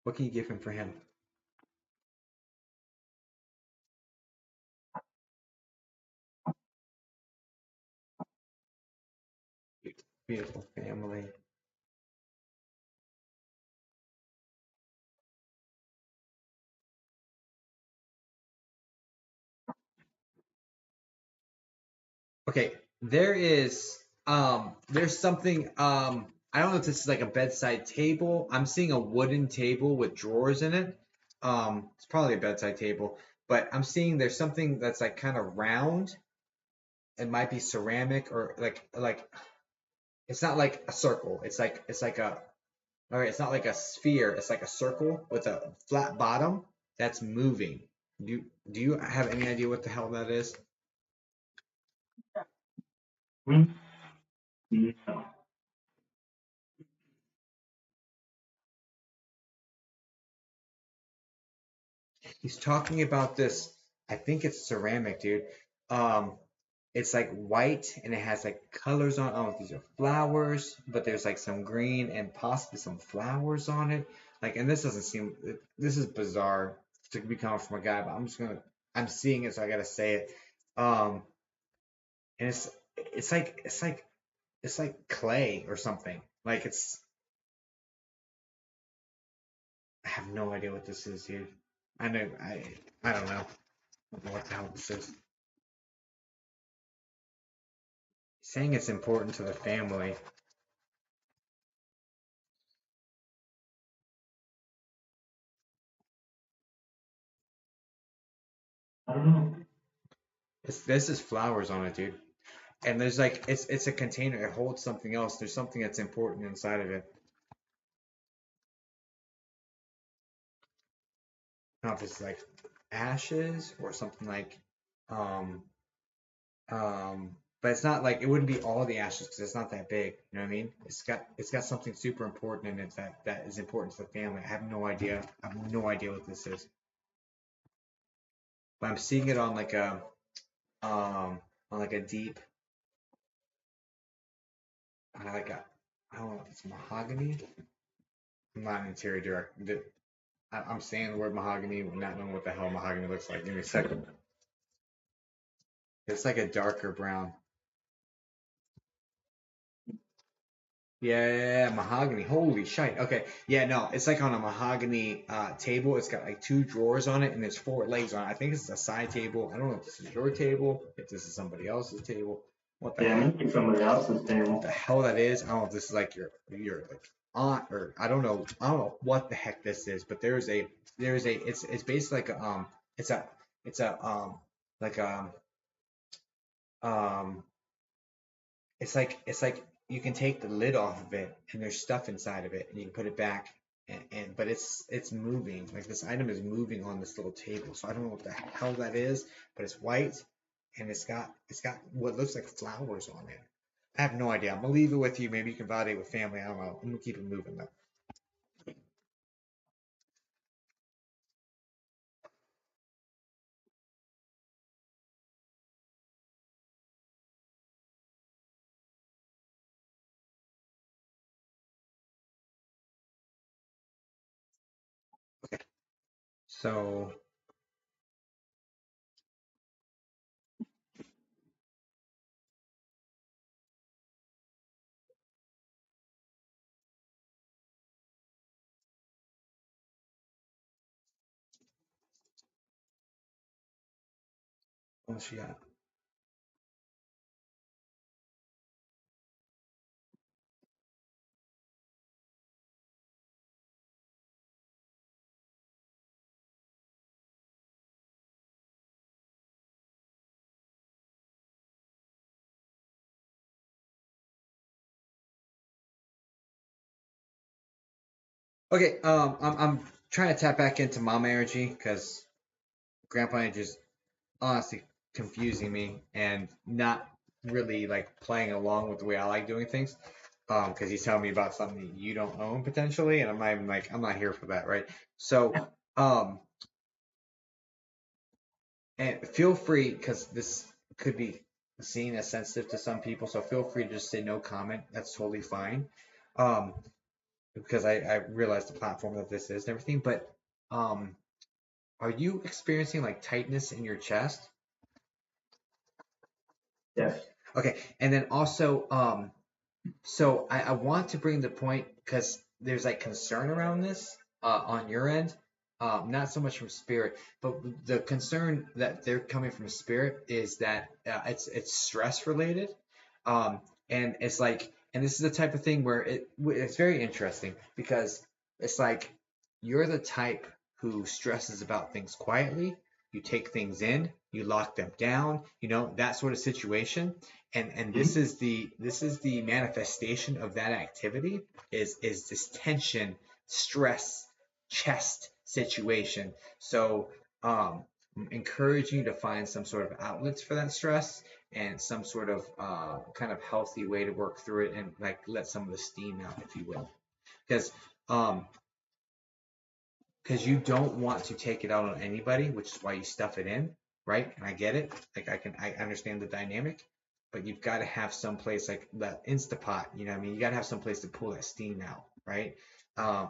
What can you give him for him? Beautiful family. Okay, there's something I don't know if this is like a bedside table. I'm seeing a wooden table with drawers in it. It's probably a bedside table, but I'm seeing there's something that's like kind of round. It might be ceramic or like it's not like a circle. It's like a all right. It's not like a sphere. It's like a circle with a flat bottom that's moving. Do you have any idea what the hell that is? Hmm? No. He's talking about this. I think it's ceramic, dude. Um, it's like white and it has like colors on. I don't know if these are flowers, but there's like some green and possibly some flowers on it. Like, and this doesn't seem. This is bizarre to be coming from a guy, but I'm just gonna. I'm seeing it, so I gotta say it. Um, and it's like clay or something. Like it's. I have no idea what this is, dude. I know. I don't know. I don't know what the hell this is. Saying it's important to the family. I don't know. This is flowers on it, dude. And there's like it's a container. It holds something else. There's something that's important inside of it. I don't know if it's like ashes or something like um but it's not like it wouldn't be all the ashes because it's not that big. You know what I mean? It's got something super important in it that is important to the family. I have no idea. I have no idea what this is. But I'm seeing it um on like a deep like a I don't know if it's mahogany. I'm not an interior director. I'm saying the word mahogany, not knowing what the hell mahogany looks like. Give me a second. It's like a darker brown. Yeah, yeah, yeah, mahogany. Holy shit. Okay. Yeah, no, it's like on a mahogany table. It's got like two drawers on it and there's four legs on it. I think this is a side table. I don't know if this is your table, if this is somebody else's table. What the Yeah, hell? maybe somebody else's What the table. hell that is? I don't know if this is like your like aunt or I don't know. I don't know what the heck this is, but it's basically like it's a it's a like um it's like you can take the lid off of it and there's stuff inside of it and you can put it back and but it's moving like this item is moving on this little table so I don't know what the hell that is but it's white and it's got what looks like flowers on it. I have no idea. I'm gonna leave it with you. Maybe you can validate with family. I don't know. I'm gonna keep it moving though. So what she got? Okay, I'm trying to tap back into mom energy because grandpa energy is honestly confusing me and not really like playing along with the way I like doing things. Because he's telling me about something that you don't own potentially, and I'm not even like I'm not here for that, right? So, um, and feel free because this could be seen as sensitive to some people, so feel free to just say no comment. That's totally fine. Um, because I realize the platform that this is and everything, but um, are you experiencing like tightness in your chest? Yes. Okay, and then also, so I want to bring the point because there's like concern around this on your end, not so much from spirit, but the concern that they're coming from spirit is that it's stress related, and it's like, and this is the type of thing where it's very interesting because it's like you're the type. who stresses about things quietly. You take things in, you lock them down, that sort of situation. And this Mhm. is the manifestation of that activity is this tension, stress, chest situation. So encouraging you to find some sort of outlets for that stress and some sort of kind of healthy way to work through it and like let some of the steam out, if you will. Because um, because you don't want to take it out on anybody, which is why you stuff it in, right? And I get it. Like I understand the dynamic, but you've got to have some place like that Instapot. You know what I mean? You got to have some place to pull that steam out, right?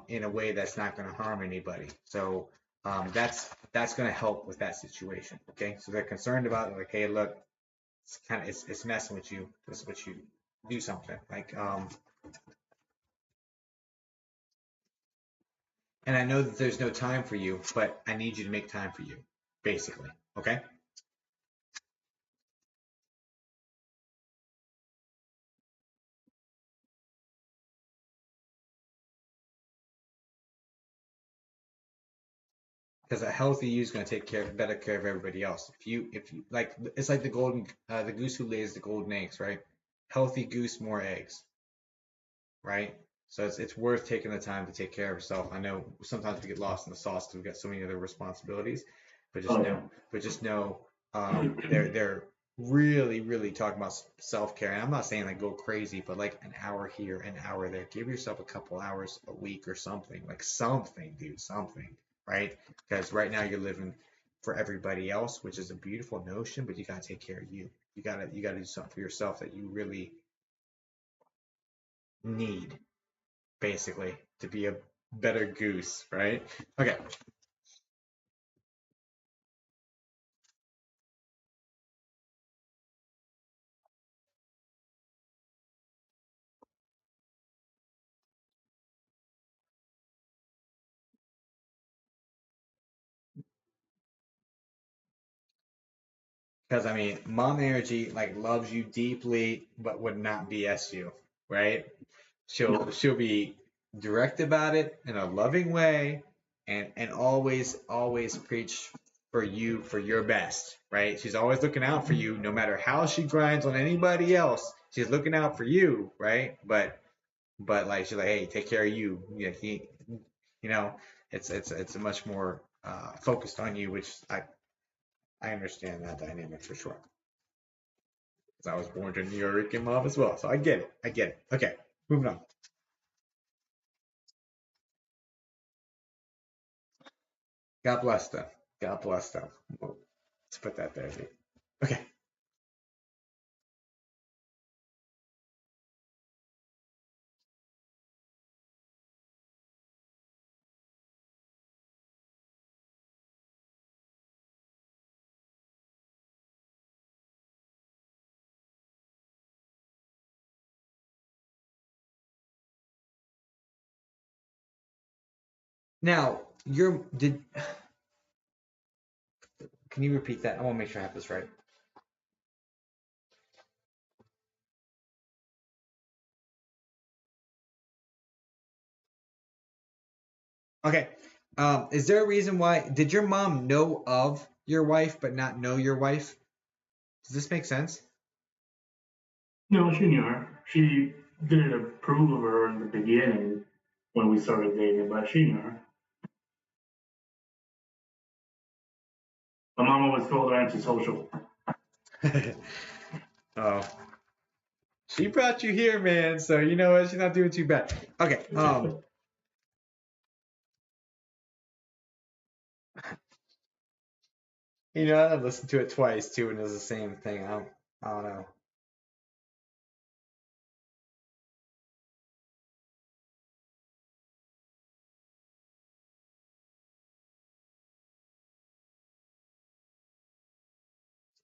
In a way that's not going to harm anybody. So that's going to help with that situation. Okay, so they're concerned about it, like, hey, look, it's messing with you. This is what you do something like and I know that there's no time for you, but I need you to make time for you, basically. Okay? Because a healthy you is going to take better care of everybody else. If you like, it's like the goose who lays the golden eggs, right? Healthy goose, more eggs, right? So it's worth taking the time to take care of yourself. I know sometimes we get lost in the sauce because we've got so many other responsibilities, but just Oh know, yeah. they're really really talking about self care. And I'm not saying like go crazy, but like an hour here, an hour there. Give yourself a couple hours a week or something. Like something, dude, something, right? Because right now you're living for everybody else, which is a beautiful notion, but you gotta take care of you. You gotta do something for yourself that you really need basically to be a better goose, right? Okay, because I mean, mom energy like loves you deeply, but would not BS you, right? She'll be direct about it in a loving way, and always preach for you for your best, right? She's always looking out for you, no matter how she grinds on anybody else. She's looking out for you, right? But like she's like, hey, take care of you. Yeah, you know, it's a much more focused on you, which I understand that dynamic for sure. Because I was born to a New York mom as well, so I get it. I get it. Okay, moving on. God bless them. God bless them. Well, let's put that there. Dude. Okay. Now, you're did can you repeat that? I want to make sure I have this right. Okay. Is there a reason why did your mom know of your wife but not know your wife? Does this make sense? No, she knew her. She didn't approve of her in the beginning when we started dating, but she knew her. My mom always called her antisocial. Oh, she brought you here, man. So you know what? She's not doing too bad. Okay. I've listened to it twice too, and it was the same thing. I don't know.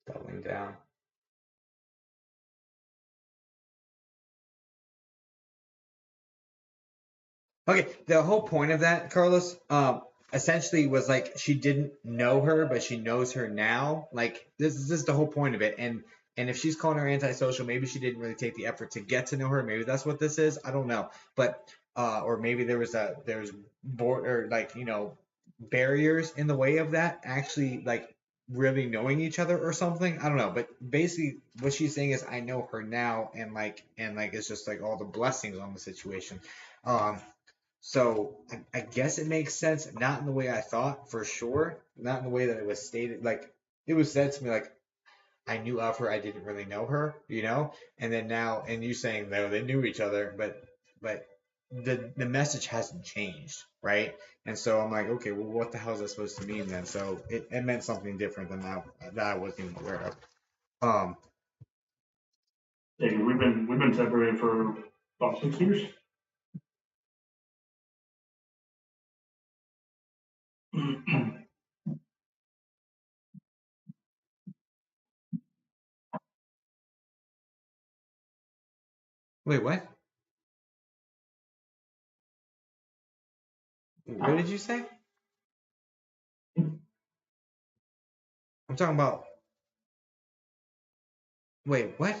Doubling down. Okay, the whole point of that, Carlos, essentially was like she didn't know her, but she knows her now. Like this is the whole point of it. And if she's calling her antisocial, maybe she didn't really take the effort to get to know her. Maybe that's what this is. I don't know. But or maybe there's bored or like barriers in the way of that actually like really knowing each other or something. I don't know, but basically what she's saying is I know her now and like it's just like all the blessings on the situation. Um, so I guess it makes sense, not in the way I thought for sure, not in the way that it was stated. Like it was said to me like I knew of her, I didn't really know her, and then now, and you saying though they knew each other, but the message hasn't changed, right? And so I'm like, okay, well, what the hell is that supposed to mean then? So it meant something different than that I wasn't even aware of. Um, Hey, we've been separated for about 6 years. wait, what? What did you say? I'm talking about. Wait, what?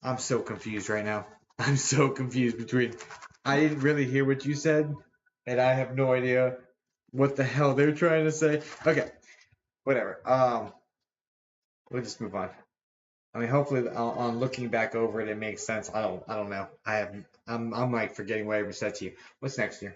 I'm so confused right now. I'm so confused between. I didn't really hear what you said, and I have no idea what the hell they're trying to say. Okay, whatever. We'll just move on. I mean, hopefully, on looking back over it, it makes sense. I don't know. I'm like forgetting what I ever said to you. What's next year?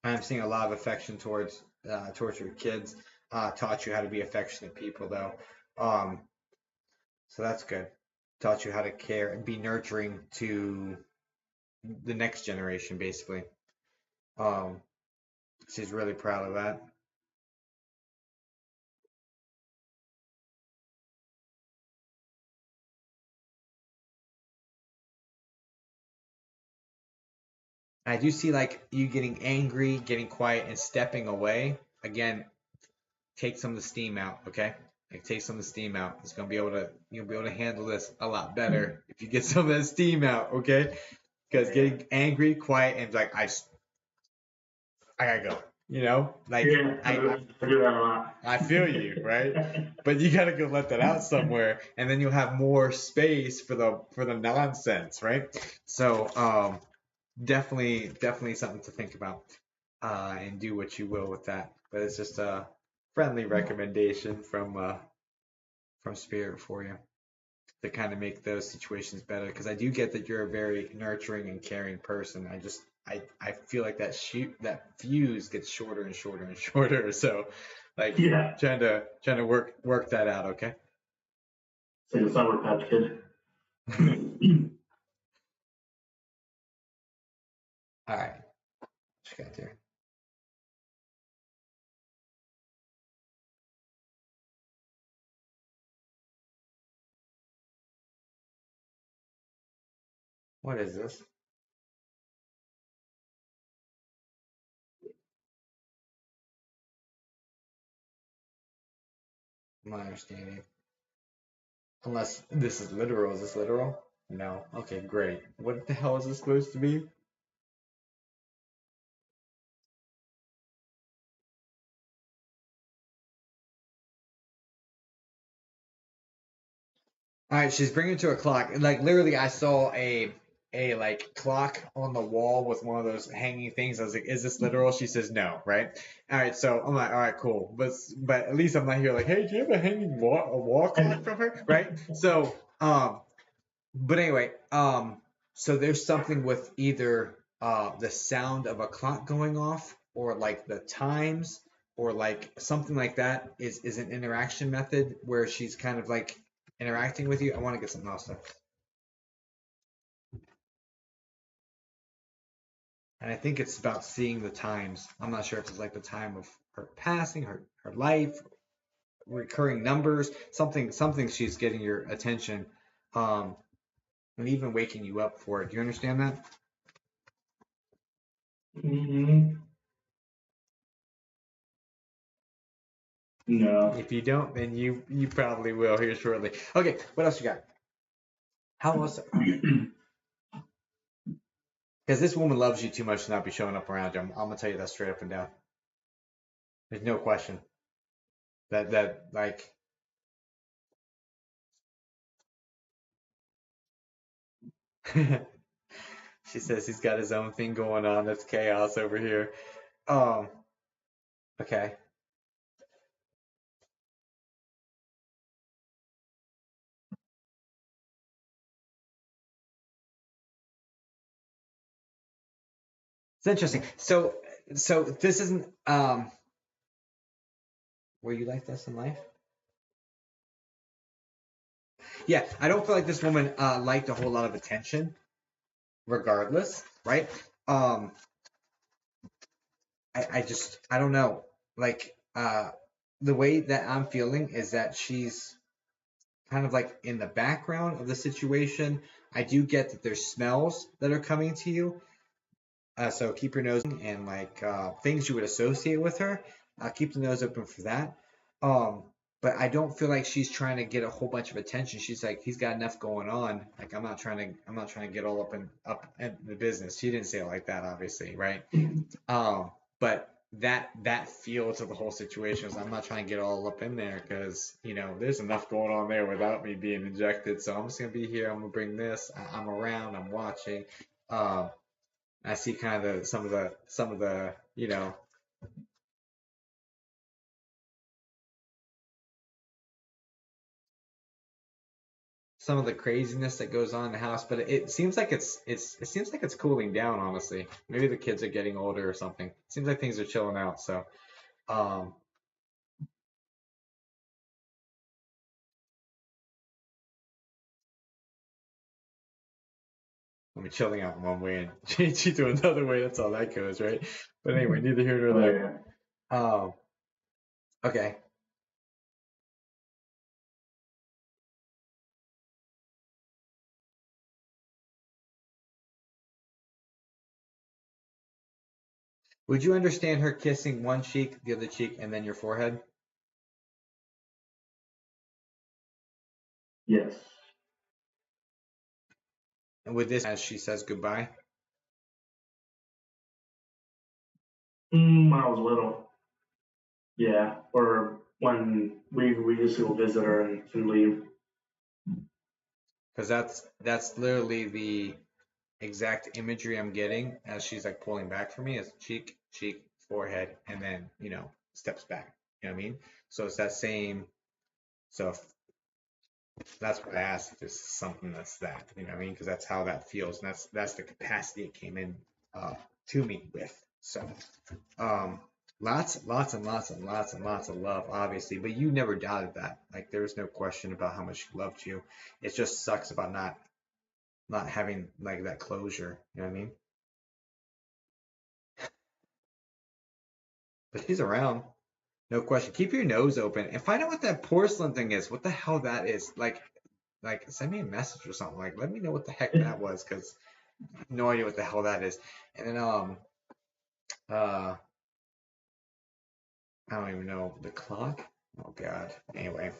I'm seeing a lot of affection towards your kids. Taught you how to be affectionate people, though. Um, so that's good. Taught you how to care and be nurturing to the next generation, basically. Um, she's really proud of that. I do see like you getting angry, getting quiet, and stepping away. Again, take some of the steam out, okay? Like take some of the steam out. It's gonna be able to you'll be able to handle this a lot better if you get some of that steam out, okay? Because getting angry, quiet, and like I gotta go. Like Yeah, I I, I do, I do that a lot. I feel you, right? But you gotta go let that out somewhere, and then you'll have more space for the nonsense, right? So definitely something to think about, and do what you will with that. But it's just a friendly recommendation from Spirit for you to kind of make those situations better. Because I do get that you're a very nurturing and caring person. I feel like that fuse gets shorter and shorter and shorter. So like Yeah, trying to work that out. Okay. it's like a Sour Patch Kid. All right. Just got there. What is this? My understanding. Unless this is literal. Is this literal? No. Okay, great. What the hell is this supposed to be? All right, she's bringing it to a clock. Like literally, I saw a like clock on the wall with one of those hanging things. I was like, "Is this literal?" She says, "No." Right? All right, so I'm like, "All right, cool." But at least I'm not here like, "Hey, do you have a hanging wall clock from her?" Right? So but anyway, so there's something with either the sound of a clock going off or like the times or like something like that is an interaction method where she's kind of like interacting with you. I want to get something else though. And I think it's about seeing the times. I'm not sure if it's like the time of her passing, her life, recurring numbers, something she's getting your attention, um, and even waking you up for it. Do you understand that? Mm-hmm. No. If you don't, then you probably will here shortly. Okay, what else you got? How else? Because this woman loves you too much to not be showing up around you. I'm gonna tell you that straight up and down. There's no question that like. She says he's got his own thing going on. That's chaos over here. Um. Okay. It's interesting. So this isn't were you like this in life? Yeah, I don't feel like this woman liked a whole lot of attention, regardless, right? Um, I just I don't know. Like the way that I'm feeling is that she's kind of like in the background of the situation. I do get that there's smells that are coming to you. So keep your nose and like things you would associate with her. Keep the nose open for that. Um, but I don't feel like she's trying to get a whole bunch of attention. She's like, he's got enough going on. Like I'm not trying to get all up in the business. She didn't say it like that, obviously, right? But that feel to the whole situation is I'm not trying to get all up in there because there's enough going on there without me being injected. So I'm just gonna be here. I'm gonna bring this. I'm around. I'm watching. Um, I see kind of some of the some of the craziness that goes on in the house, but it seems like it seems like it's cooling down, honestly. Maybe the kids are getting older or something. It seems like things are chilling out. So um I mean chilling out in one way and changing to another way, that's all that goes, right? But anyway, neither here nor Oh there. yeah. Um okay. Would you understand her kissing one cheek, the other cheek, and then your forehead? Yes. And with this as she says goodbye? When I was little. Yeah. Or when we used to go visit her and leave. Because that's literally the exact imagery I'm getting as she's like pulling back from me is cheek, cheek, forehead, and then, steps back. You know what I mean? So it's that same. So that's what I asked if it's something that's that, you know what I mean? Because that's how that feels, and that's the capacity it came in uh, to me with. So um, lots and lots and lots and lots of love, obviously, but you never doubted that. Like there was no question about how much she loved you. It just sucks about not having like that closure. You know what I mean? But she's around. No question. Keep your nose open and find out what that porcelain thing is. What the hell that is? Like send me a message or something. Like let me know what the heck that was because I have no idea what the hell that is. And then uh I don't even know the clock. Oh God. Anyway,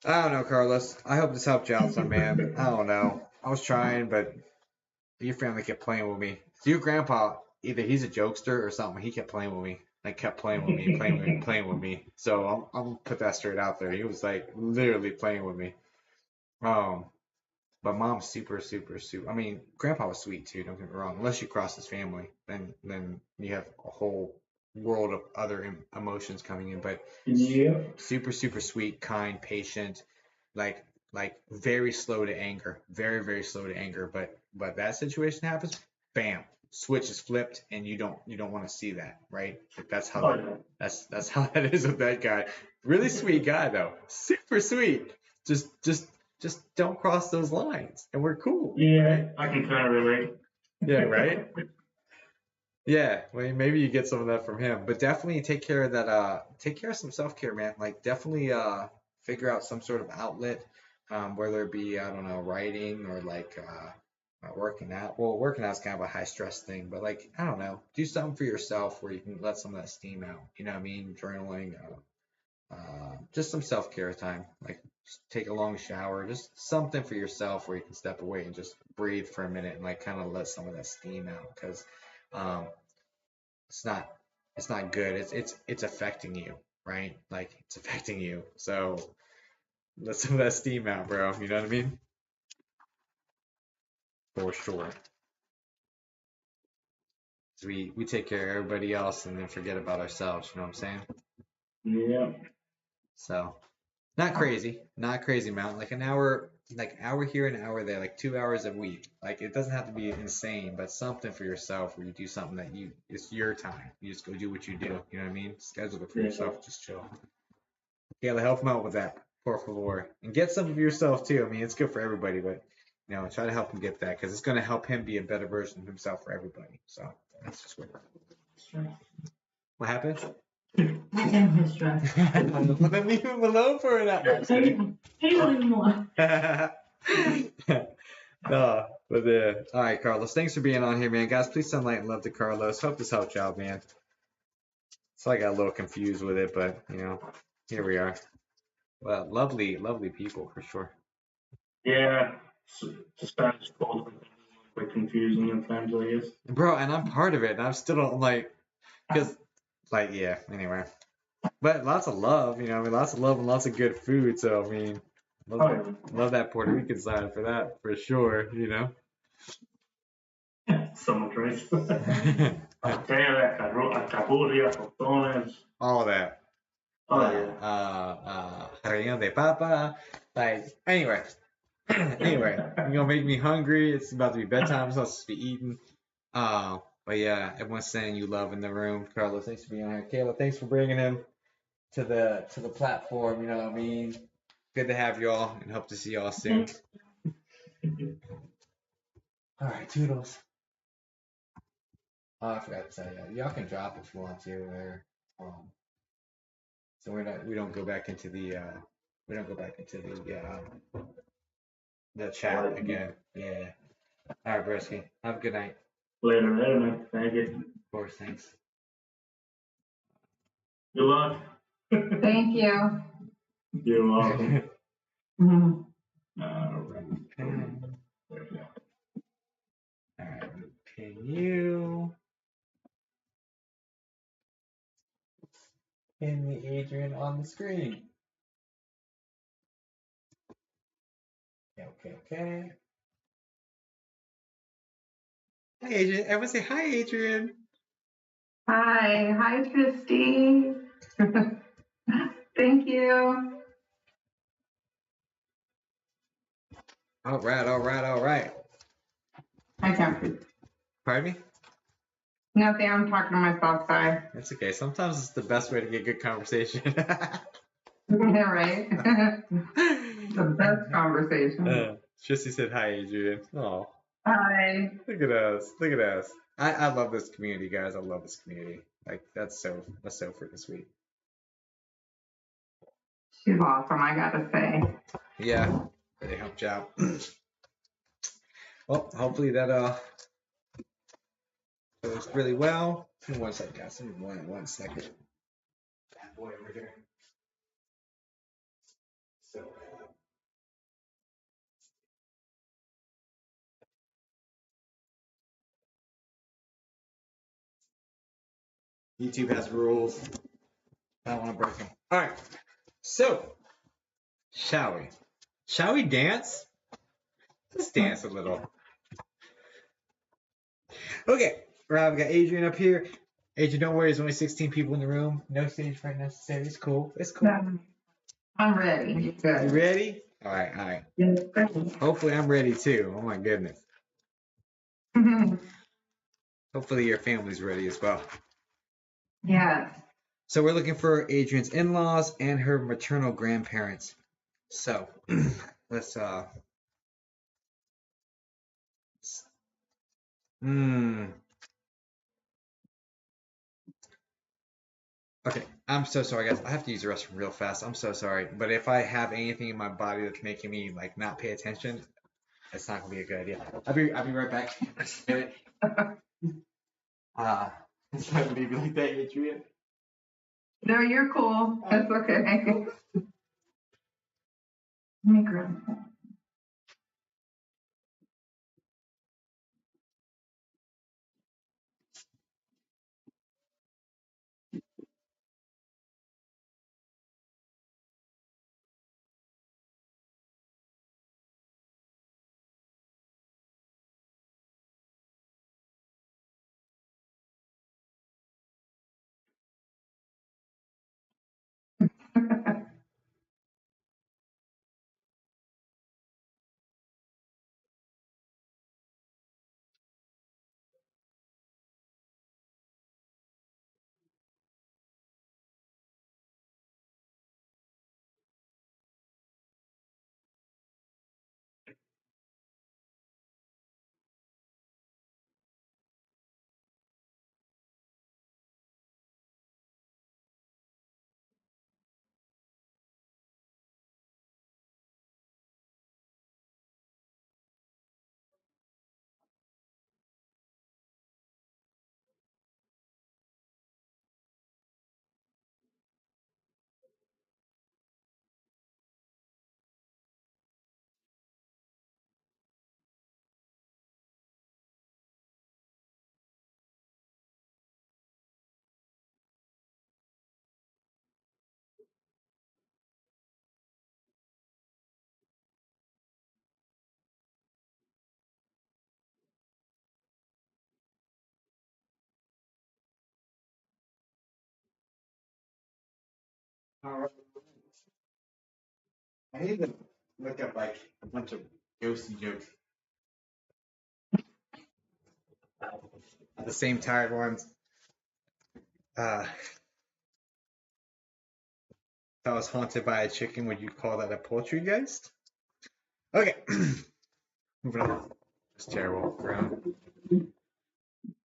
I don't know, Carlos. I hope this helped you out, some man. I don't know. I was trying, but your family kept playing with me. So your grandpa, either he's a jokester or something. He kept playing with me. Like kept playing with me, playing with me, playing with me. So I'm gonna put that straight out there. He was like literally playing with me. Um, but mom's super, super, super. I mean, grandpa was sweet too. Don't get me wrong. Unless you cross his family, then you have a whole world of other emotions coming in. But Yeah. super, super sweet, kind, patient, like very slow to anger, very, very slow to anger. But that situation happens, bam, switch is flipped, and you don't want to see that, right? Like Oh yeah. that's how that is with that guy. Really sweet guy though, super sweet. Just don't cross those lines, and we're cool, Yeah. right? I can kind of relate. Yeah, right. Yeah, well, maybe you get some of that from him, but definitely take care of that. Take care of some self care, man. Like definitely figure out some sort of outlet, whether it be I don't know, writing or like working out. Well, working out is kind of a high stress thing, but like I don't know, do something for yourself where you can let some of that steam out. You know what I mean? Journaling, just some self-care time, like just take a long shower, just something for yourself where you can step away and just breathe for a minute and like kind of let some of that steam out because um, it's not it's not good. It's affecting you, right? Like it's affecting you. So let some of that steam out, bro. You know what I mean? For sure. So we take care of everybody else and then forget about ourselves. You know what I'm saying? Yeah. So not crazy, not crazy amount. Like hour here, an hour there, like 2 hours a week. Like it doesn't have to be insane, but something for yourself where you do something that it's your time. You just go do what you do. You know what I mean? Schedule it for Yeah. yourself. Just chill. Yeah, help him out with that, por favor, and get some of yourself too. I mean, it's good for everybody, but try to help him get that because it's going to help him be a better version of himself for everybody. So that's just what happened. I am his stress. Then leave him alone for an hour. I don't anymore. No, but all right, Carlos. Thanks for being on here, man. Guys, please send light and love to Carlos. Hope this helped you out, man. So I got a little confused with it, but here we are. Well, lovely, lovely people for sure. Yeah. Spanish culture is a bit confusing at times, I guess. Bro, and I'm part of it, and I'm still don't because yeah. Anyway, but lots of love, I mean, lots of love and lots of good food. So I mean, love that Puerto Rican side for that for sure. So much rice. Pastel, alcapurria, tostones. All of that. Oh, yeah. Relleno de papa. Like, anyway, you're gonna make me hungry. It's about to be bedtime. I'm supposed to be eating. But yeah, everyone's sending you love in the room. Carlos, thanks for being on here. Kayla, thanks for bringing him to the platform. You know what I mean? Good to have you all, and hope to see y'all soon. All right, toodles. Oh, I forgot to tell you. Y'all can drop if you want to, or so we don't go back into the the chat again. Yeah. All right, Brisky. Have a good night. Later, man. Thank you. Of course, thanks. Good luck. Thank you. You're welcome. Mhm. All right. All right, pin you. Pin the Adrienne on the screen. Okay. Hi, Adrienne. Everyone say hi, Adrienne. Hi, Christy. Thank you. All right. I can't breathe. Pardon me? Nothing, I'm talking to myself, sorry. That's okay. Sometimes it's the best way to get good conversation. Yeah, right? The best conversation. Trissy said hi, Adrienne. Oh, Hi. look at us. I love this community, guys. I love this community. Like that's so freaking sweet. She's awesome, I gotta say. Yeah, they helped you out. Well, hopefully that goes really well. Give me 1 second, guys. Give me one second. Bad boy over here. So. YouTube has rules. I don't want to break them. All right. So, shall we? Shall we dance? Let's dance a little. Okay. Right, we got Adrienne up here. Adrienne, don't worry. There's only 16 people in the room. No stage fright necessary. It's cool. I'm ready. You ready? All right. Yes. Hopefully, I'm ready too. Oh my goodness. Hopefully, your family's ready as well. Yes. So we're looking for Adrienne's in-laws and her maternal grandparents. So let's Okay, I'm so sorry, guys. I have to use the restroom real fast. I'm so sorry, but if I have anything in my body that's making me like not pay attention, it's not gonna be a good idea. I'll be right back. It's not gonna be like that, Adrienne. No, you're cool. That's okay. Let me grab that. All right. I need to look up like a bunch of ghosty jokes. The same tired ones. If I was haunted by a chicken, would you call that a poultrygeist? Okay, moving on. It's terrible. Ground.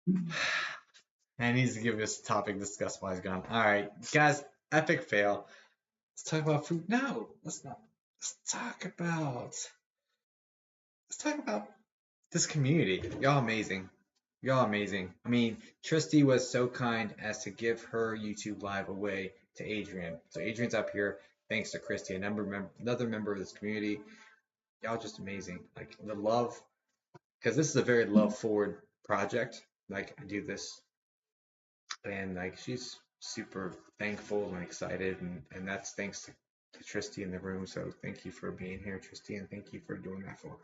And he needs to give this topic discuss why he's gone. All right, guys, epic fail. Let's talk about food. No, let's not. Let's talk about. Let's talk about this community. Y'all amazing. Y'all amazing. I mean, Tristy was so kind as to give her YouTube live away to Adrienne. So Adrienne's up here thanks to Christy, another member of this community. Y'all just amazing. Like the love, because this is a very love forward project. Like I do this, and like she's super thankful and excited, and that's thanks to Tristy in the room. So thank you for being here, Tristy, and thank you for doing that for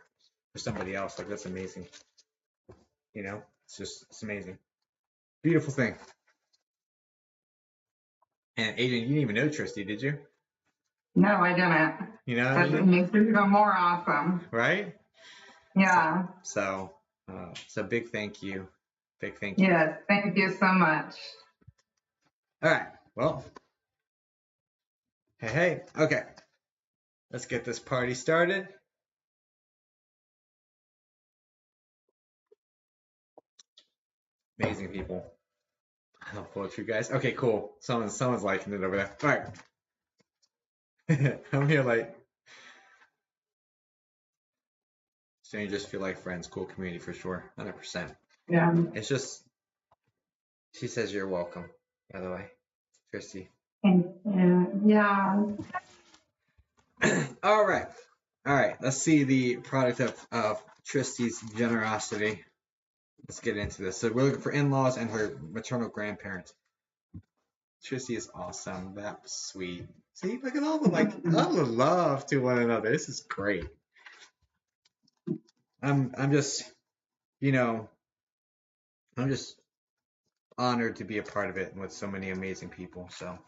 somebody else. Like that's amazing. You know, it's amazing. Beautiful thing. And Adrienne, you didn't even know Tristy, did you? No, I didn't. You know what I That mean? makes it even more awesome. Right? Yeah. So big thank you. Big thank you. Yes. Thank you so much. All right. Well, hey. Okay. Let's get this party started. Amazing people. I love poetry, guys. Okay, cool. Someone's liking it over there. All right. I'm here like strangers feel like friends. Cool community for sure. 100%. Yeah. It's just she says you're welcome, by the way. Christy. Thank you. Yeah. All right. Let's see the product of Tristy's generosity. Let's get into this. So we're looking for in-laws and her maternal grandparents. Tristy is awesome. That was sweet. See, look at all the love to one another. This is great. I'm just, I'm just honored to be a part of it with so many amazing people. So,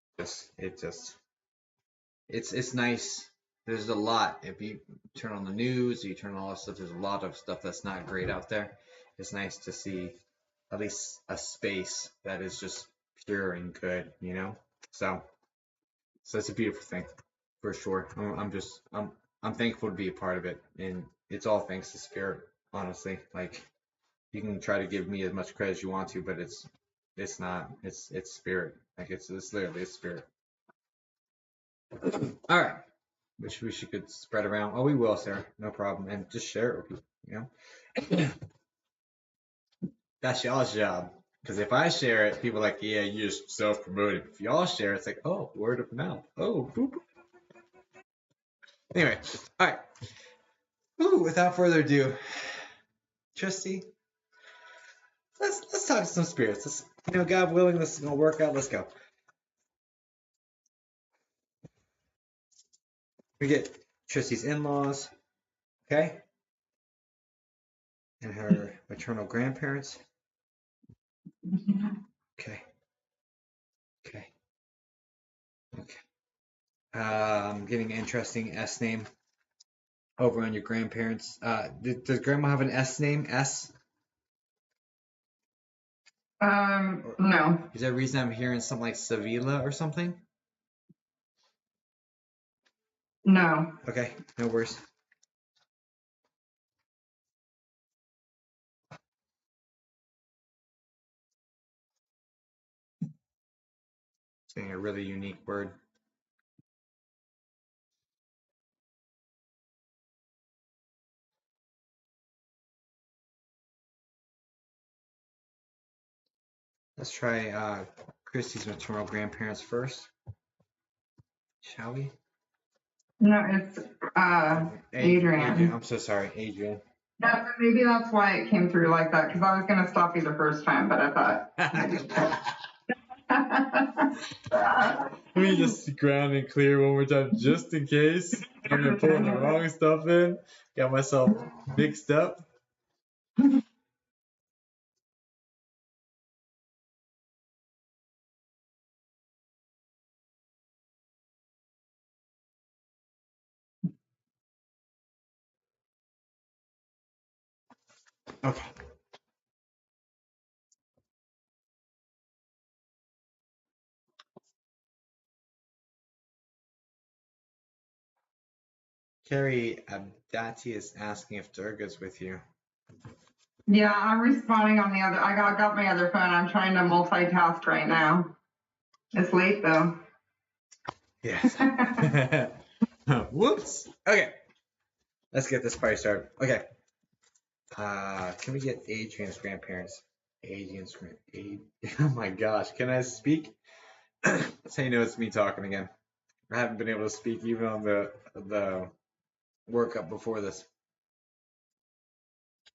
it's nice. There's a lot. If you turn on the news, you turn on all that stuff. There's a lot of stuff that's not great out there. It's nice to see at least a space that is just pure and good. So it's a beautiful thing for sure. I'm thankful to be a part of it, and it's all thanks to Spirit. Honestly, like you can try to give me as much credit as you want to, but it's not. It's Spirit. Like it's literally a Spirit. All right. Wish we could spread around. Oh, we will, Sarah. No problem. And just share it with people, That's y'all's job. Because if I share it, people are like, yeah, you just self-promoted. If y'all share it, it's like, oh, word of mouth. Oh, boop. Anyway, all right. Ooh, without further ado, Tristy, let's talk to some spirits. God willing, this is gonna work out. Let's go. We get Tristy's in-laws, okay, and her maternal grandparents. Okay, okay, okay. I'm getting an interesting S name over on your grandparents. Does grandma have an S name? S? No. Is there a reason I'm hearing something like Sevilla or something? No. Okay, no worries. It's getting a really unique word. Let's try Christy's maternal grandparents first, shall we? No, it's Adrienne. I'm so sorry, Adrienne. Maybe that's why it came through like that, because I was going to stop you the first time, but I thought. Let me just ground and clear one more time, just in case I'm gonna pull the wrong stuff in. Got myself mixed up. Okay. Carrie Abdati is asking if Durga's with you. Yeah, I'm responding on the other. I got my other phone. I'm trying to multitask right now. It's late though. Yes. Whoops. Okay. Let's get this party started. Okay. Can we get Adrian's grandparents? Oh my gosh. Can I speak? That's how you know it's me talking again. I haven't been able to speak even on the workup before this.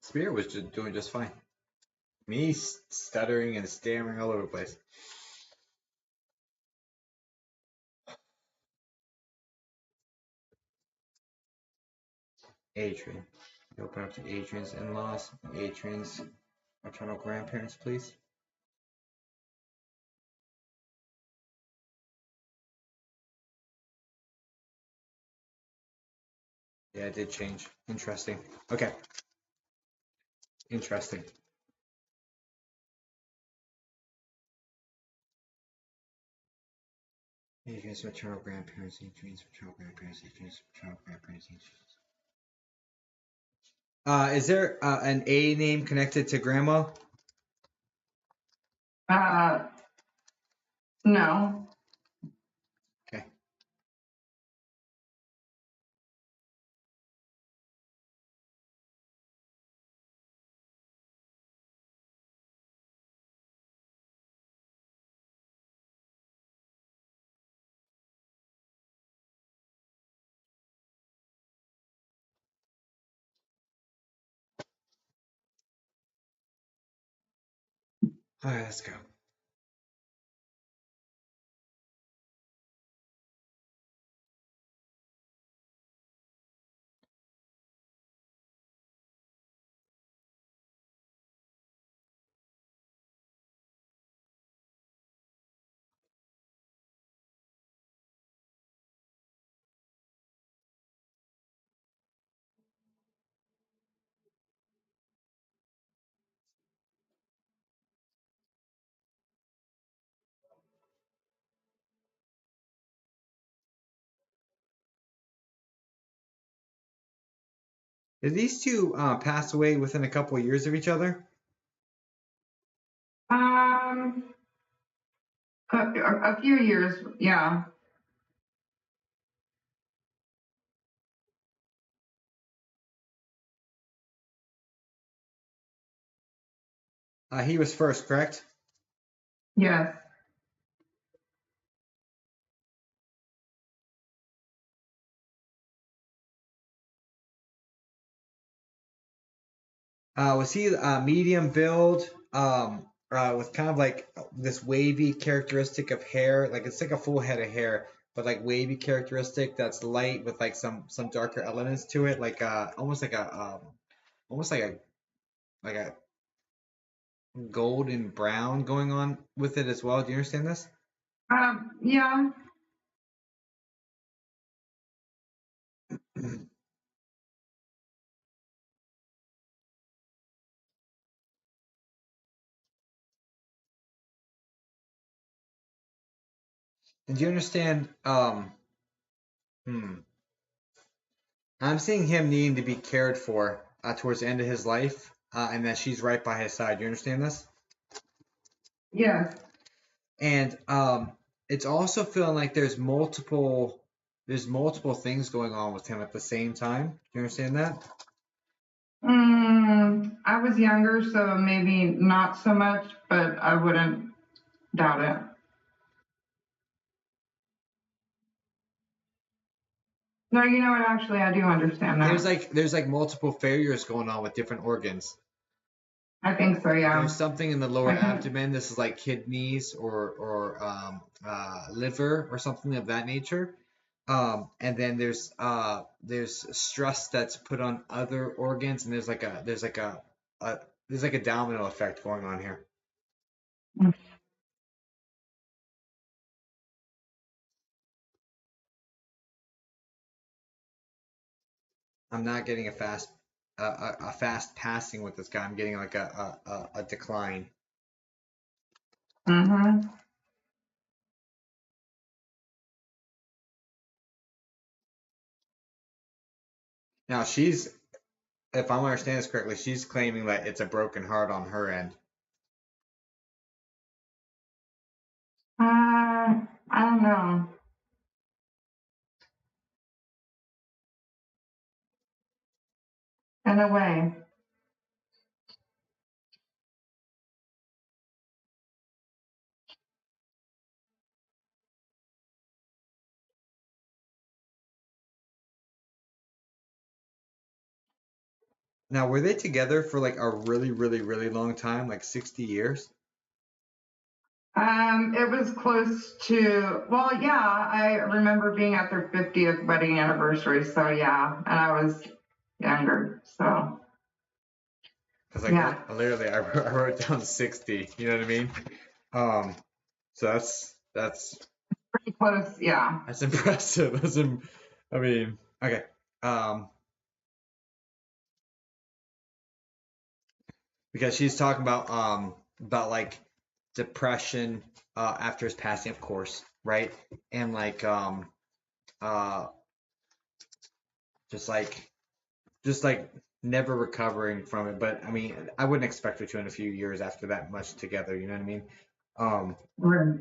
Spirit was just doing just fine. Me stuttering and stammering all over the place. Adrian. Open up to Adrian's in-laws, Adrian's maternal grandparents, please. Yeah, it did change. Interesting. Okay. Interesting. Adrian's maternal grandparents, Adrian's maternal grandparents, Adrian's maternal grandparents, Adrian's. Is there an A name connected to grandma? No. Okay. All right, let's go. Did these two pass away within a couple of years of each other? Um, a few years. Yeah. He was first, correct? Yes. Was he medium build, with kind of like this wavy characteristic of hair? Like it's like a full head of hair, but like wavy characteristic that's light with like some darker elements to it, like almost like a golden brown going on with it as well. Do you understand this? Yeah. And do you understand? Hmm. I'm seeing him needing to be cared for towards the end of his life, and that she's right by his side. Do you understand this? Yes. And it's also feeling like there's multiple things going on with him at the same time. Do you understand that? I was younger, so maybe not so much, but I wouldn't doubt it. No, you know what? Actually, I do understand There's that. like there's like multiple failures going on with different organs. I think so. There's Yeah. something in the lower I can. abdomen. This is like kidneys or liver or something of that nature. And then there's stress that's put on other organs, and a there's like a domino effect going on here. I'm not getting a fast passing with this guy. I'm getting like a decline. Mm-hmm. Now if I'm understanding this correctly, she's claiming that it's a broken heart on her end. I don't know. In a way. Now, were they together for like a really, really, really long time, like 60 years? It was close to, well, yeah, I remember being at their 50th wedding anniversary. So yeah, and I was younger. So Because like yeah, literally, I wrote down 60. You know what I mean? Um, so pretty close. Yeah. that's impressive. I mean, okay. Um, because she's talking about like depression after his passing, of course, right? And like uh just like just like never recovering from it. But I mean, I wouldn't expect her to in a few years after that much together. You know what I mean? Um, Right.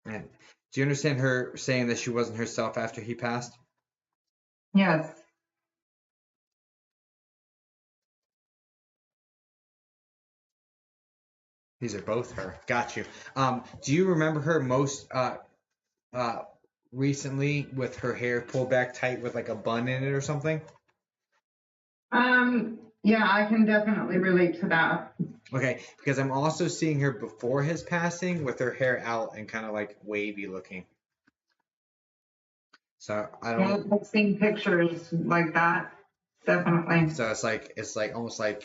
and do you understand her saying that she wasn't herself after he passed? Yes. These are both her. Got you. Do you remember her most uh recently with her hair pulled back tight with like a bun in it or something? Yeah, I can definitely relate to that. Okay, because I'm also seeing her before his passing with her hair out and kind of like wavy looking. So I Yeah, don't. I've seen pictures like that. Definitely. So it's like almost like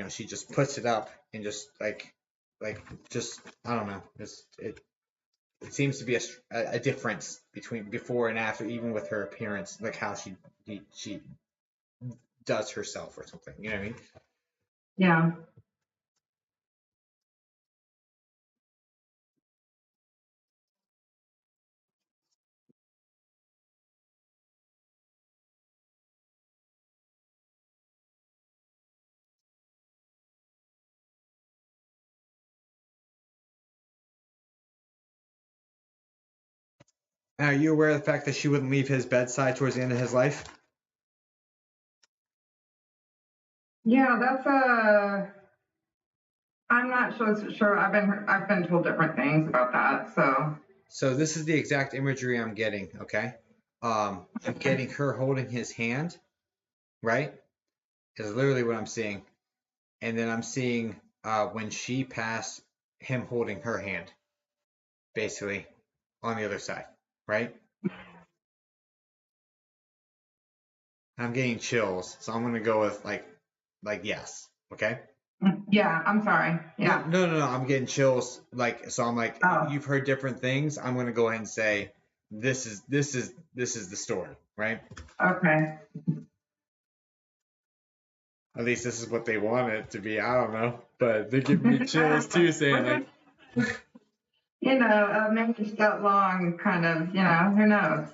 she just puts it up and just like just I don't know. It seems to be a difference between before and after, even with her appearance, like how she does herself or something. You know what I mean? Yeah. Are you aware of the fact that she wouldn't leave his bedside towards the end of his life? Yeah, that's a. I'm not sure. I've been told different things about that. So So this is the exact imagery I'm getting. Okay. I'm getting her holding his hand, right? Is literally what I'm seeing, and then I'm seeing when she passed, him holding her hand, basically on the other side, right? I'm getting chills, so I'm gonna go with like yes. Okay. yeah, I'm sorry. No, Yeah. no, no, no. I'm getting chills. Like, so I'm like, Oh, you've heard different things. I'm gonna go ahead and say, this is the story, right? okay. At least this is what they want it to be. I don't know, but they're giving me chills too, saying like, A marriage that long, kind of. Who knows?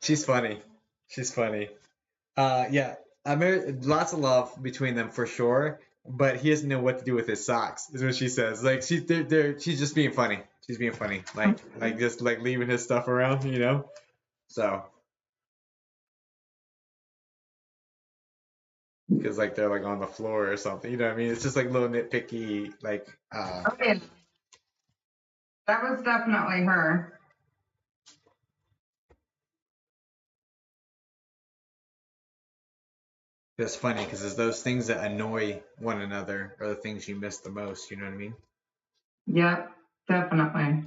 she's funny. She's funny. Yeah, lots of love between them for sure, but he doesn't know what to do with his socks. Is what she says. Like she's just being funny. She's being funny. Like just like leaving his stuff around, you know. So because like they're like on the floor or something, you know what I mean? It's just like little nitpicky, like Okay, that was definitely her. it's funny because it's those things that annoy one another are the things you miss the most. You know what I mean? Yep, definitely.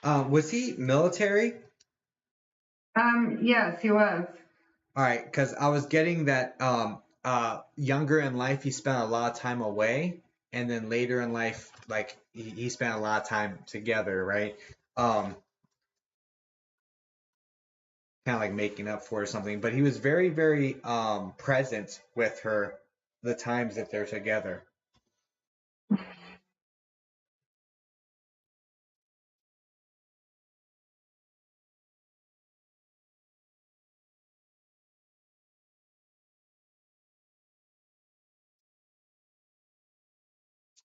Was he military? Yes, he was. All right, because I was getting that younger in life he spent a lot of time away, and then later in life, like he spent a lot of time together, right? Kind of like making up for something. But he was very, very present with her the times that they're together.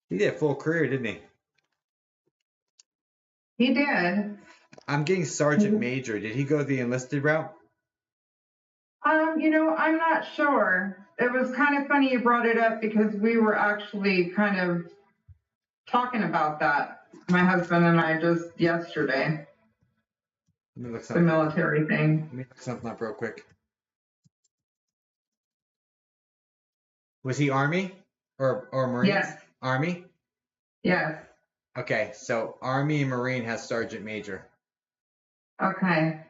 He did a full career, didn't he? He did. I'm getting Sergeant Major. Did he go the enlisted route? I'm not sure. It was kind of funny you brought it up because we were actually kind of talking about that, my husband and I, just yesterday, Let me look the something. military thing. Let me look something up real quick. Was he Army or Marines? Yes, Army. yes. Okay, so Army and Marine has Sergeant Major. Okay.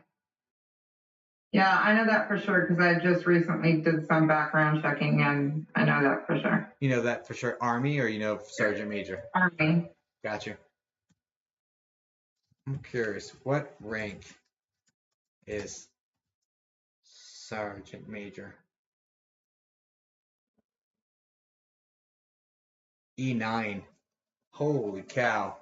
Yeah, I know that for sure because I just recently did some background checking and I know that for sure. You know that for sure. Army or you know Sergeant Major. Army. Got you. I'm curious, what rank is Sergeant Major? E9. Holy cow.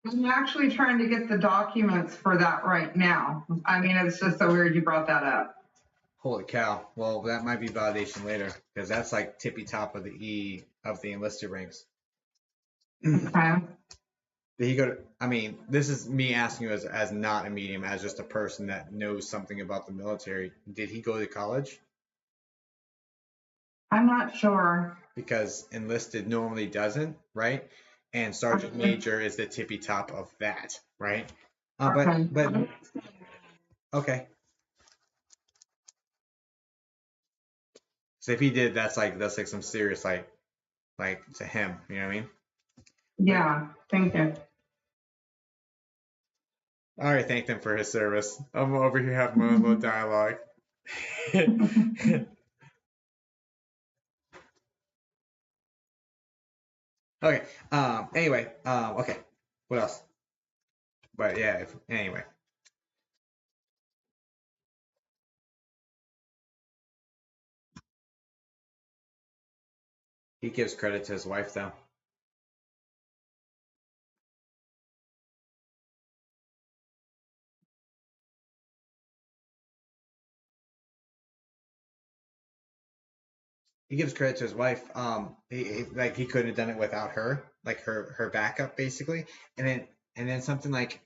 I'm actually trying to get the documents for that right now. I mean, it's just so weird you brought that up. Holy cow. Well, that might be validation later because that's like tippy top of the E of the enlisted ranks. Did Okay. he go to, I mean, this is me asking you as not a medium, as just a person that knows something about the military. Did he go to college? I'm not sure. Because enlisted normally doesn't, right? And Sergeant Okay. Major is the tippy top of that, right? Okay. But okay. So if he did, that's like some serious like to him, you know what I mean? But Yeah, thank you. I already thanked him for his service. I'm over here having my own little dialogue. Okay. Anyway. Okay. What else? But yeah. Anyway, he gives credit to his wife though. he gives credit to his wife. Like he couldn't have done it without her, like her backup basically. And then something like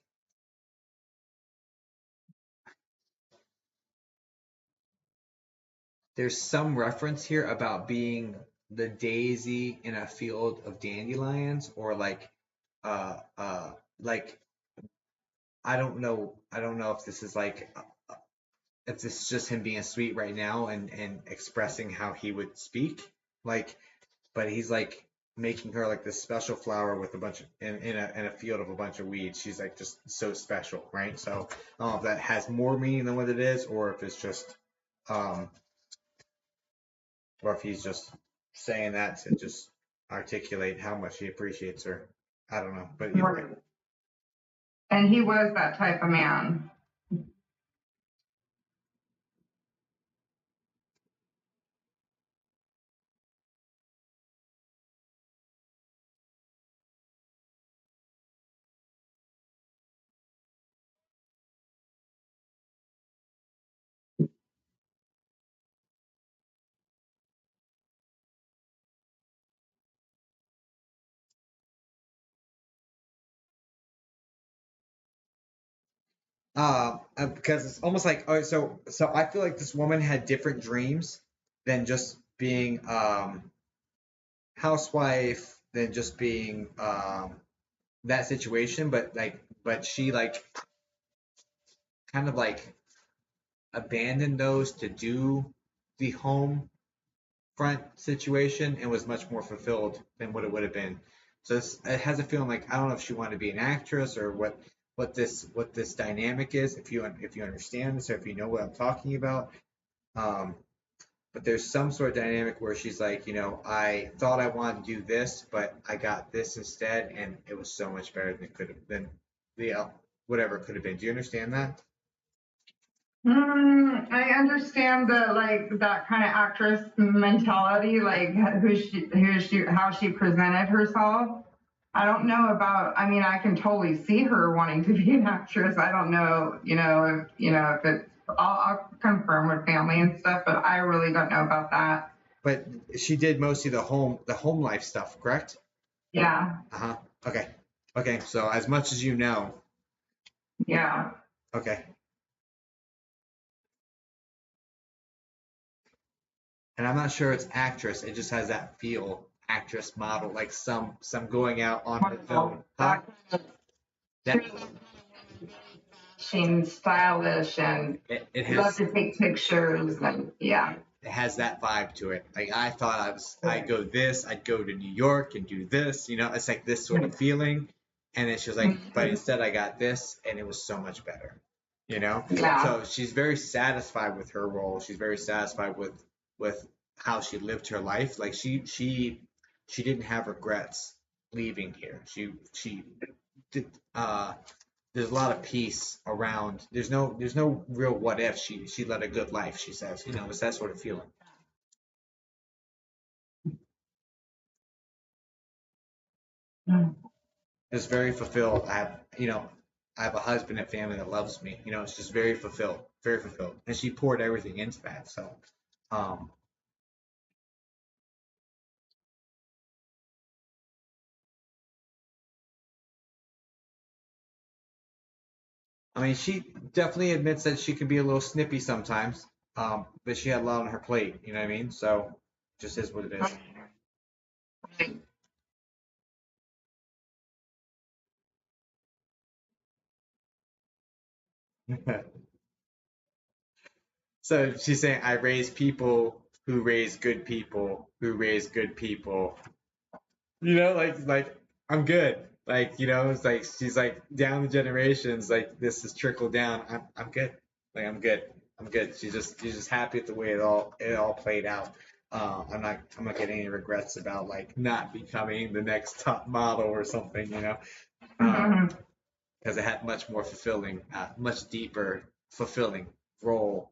there's some reference here about being the daisy in a field of dandelions, or like I don't know if this is like if this is just him being sweet right now and expressing how he would speak, like, but he's like making her like this special flower with a bunch of in a field of a bunch of weeds. She's like just so special, right? So I don't know if that has more meaning than what it is, or if it's just um or if he's just saying that to just articulate how much he appreciates her. I don't know, but either way. Right. And he was that type of man. Because it's almost like, oh, so I feel like this woman had different dreams than just being housewife, than just being that situation, but she like kind of like abandoned those to do the home front situation and was much more fulfilled than what it would have been. So it has a feeling like I don't know if she wanted to be an actress or what this dynamic is. If you understand this or if you know what I'm talking about, um, but there's some sort of dynamic where she's like, I thought I wanted to do this, but I got this instead, and it was so much better than it could have been, the whatever it could have been. Do you understand that? I understand the like that kind of actress mentality, like how she presented herself. I don't know about. I mean, I can totally see her wanting to be an actress. I don't know, if it's. I'll confirm with family and stuff, but I really don't know about that. But she did mostly the home life stuff, correct? Yeah, Uh-huh. Okay. Okay. So as much as you know, yeah. okay. And I'm not sure it's actress. It just has that feel, actress model, like some going out on her own. Huh? That kind That of she's stylish and it love has to take pictures and yeah. it has that vibe to it. Like I thought I'd go this, I'd go to New York and do this, it's like this sort of feeling. And then she was like, but instead I got this and it was so much better. Yeah. So she's very satisfied with her role. She's very satisfied with how she lived her life. Like she didn't have regrets leaving here. She did there's a lot of peace around. There's no real what if. She led a good life, she says. It's that sort of feeling. It's very fulfilled. I have a husband and family that loves me. It's just very fulfilled, very fulfilled. And she poured everything into that. So, um, I mean, she definitely admits that she can be a little snippy sometimes. But she had a lot on her plate. You know what I mean? So, just is what it is. So she's saying, I raise people who raise good people who raise good people. Like I'm good. Like, it's like she's like down the generations, like this has trickled down. I'm good. Like I'm good. She's just happy with the way it all played out. I'm not getting any regrets about like not becoming the next top model or something, Mhm. because it had much more fulfilling, much deeper fulfilling role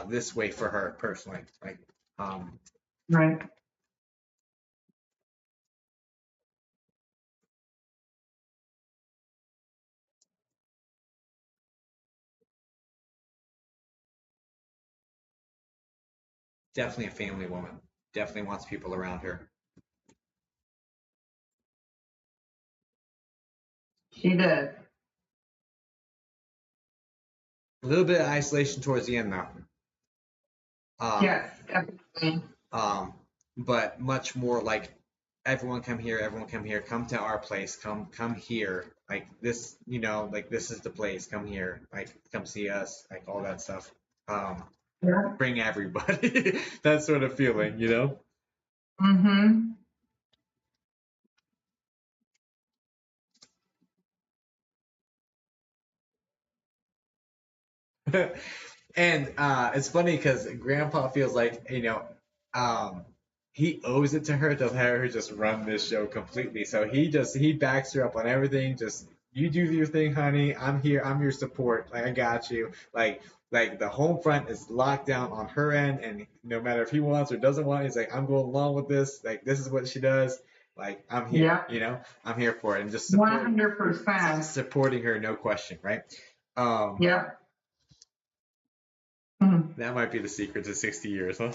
this way for her personally. Like, um, Right. definitely a family woman. definitely wants people around her. She did. A little bit of isolation towards the end, though. Yes, definitely. Um, but much more like everyone come here, everyone come here, come to our place, come here, like this, like this is the place, come here, like come see us, like all that stuff. Yeah. Bring everybody, that sort of feeling. Mm-hmm. And it's funny because Grandpa feels like um, he owes it to her to let her just run this show completely. So he backs her up on everything. Just you do your thing, honey. I'm here. I'm your support. Like I got you. Like the home front is locked down on her end, and no matter if he wants or doesn't want, he's like I'm going along with this. Like this is what she does. Like I'm here. Yep. I'm here for it, and just 100%. supporting her, no question, right? Um, Yep. Mhm. That might be the secret to 60 years, huh?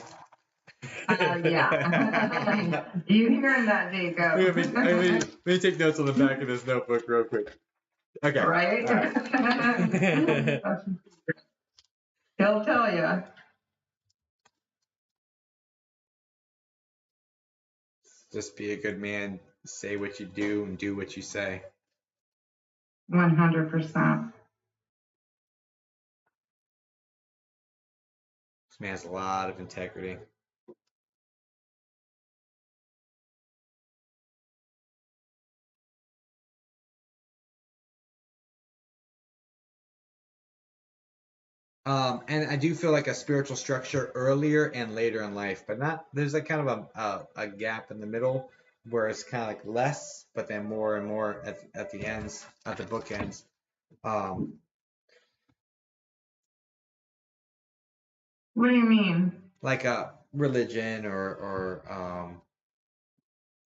Yeah. You hearing that, Jacob? Let me take notes on the back of this notebook real quick. Okay. Right? All right. He'll tell you. Just be a good man. Say what you do and do what you say. 100%. This man has a lot of integrity. And I do feel like a spiritual structure earlier and later in life, but not. There's like kind of a gap in the middle where it's kind of like less, but then more and more at the ends, at the bookends. Um, What do you mean? like a religion or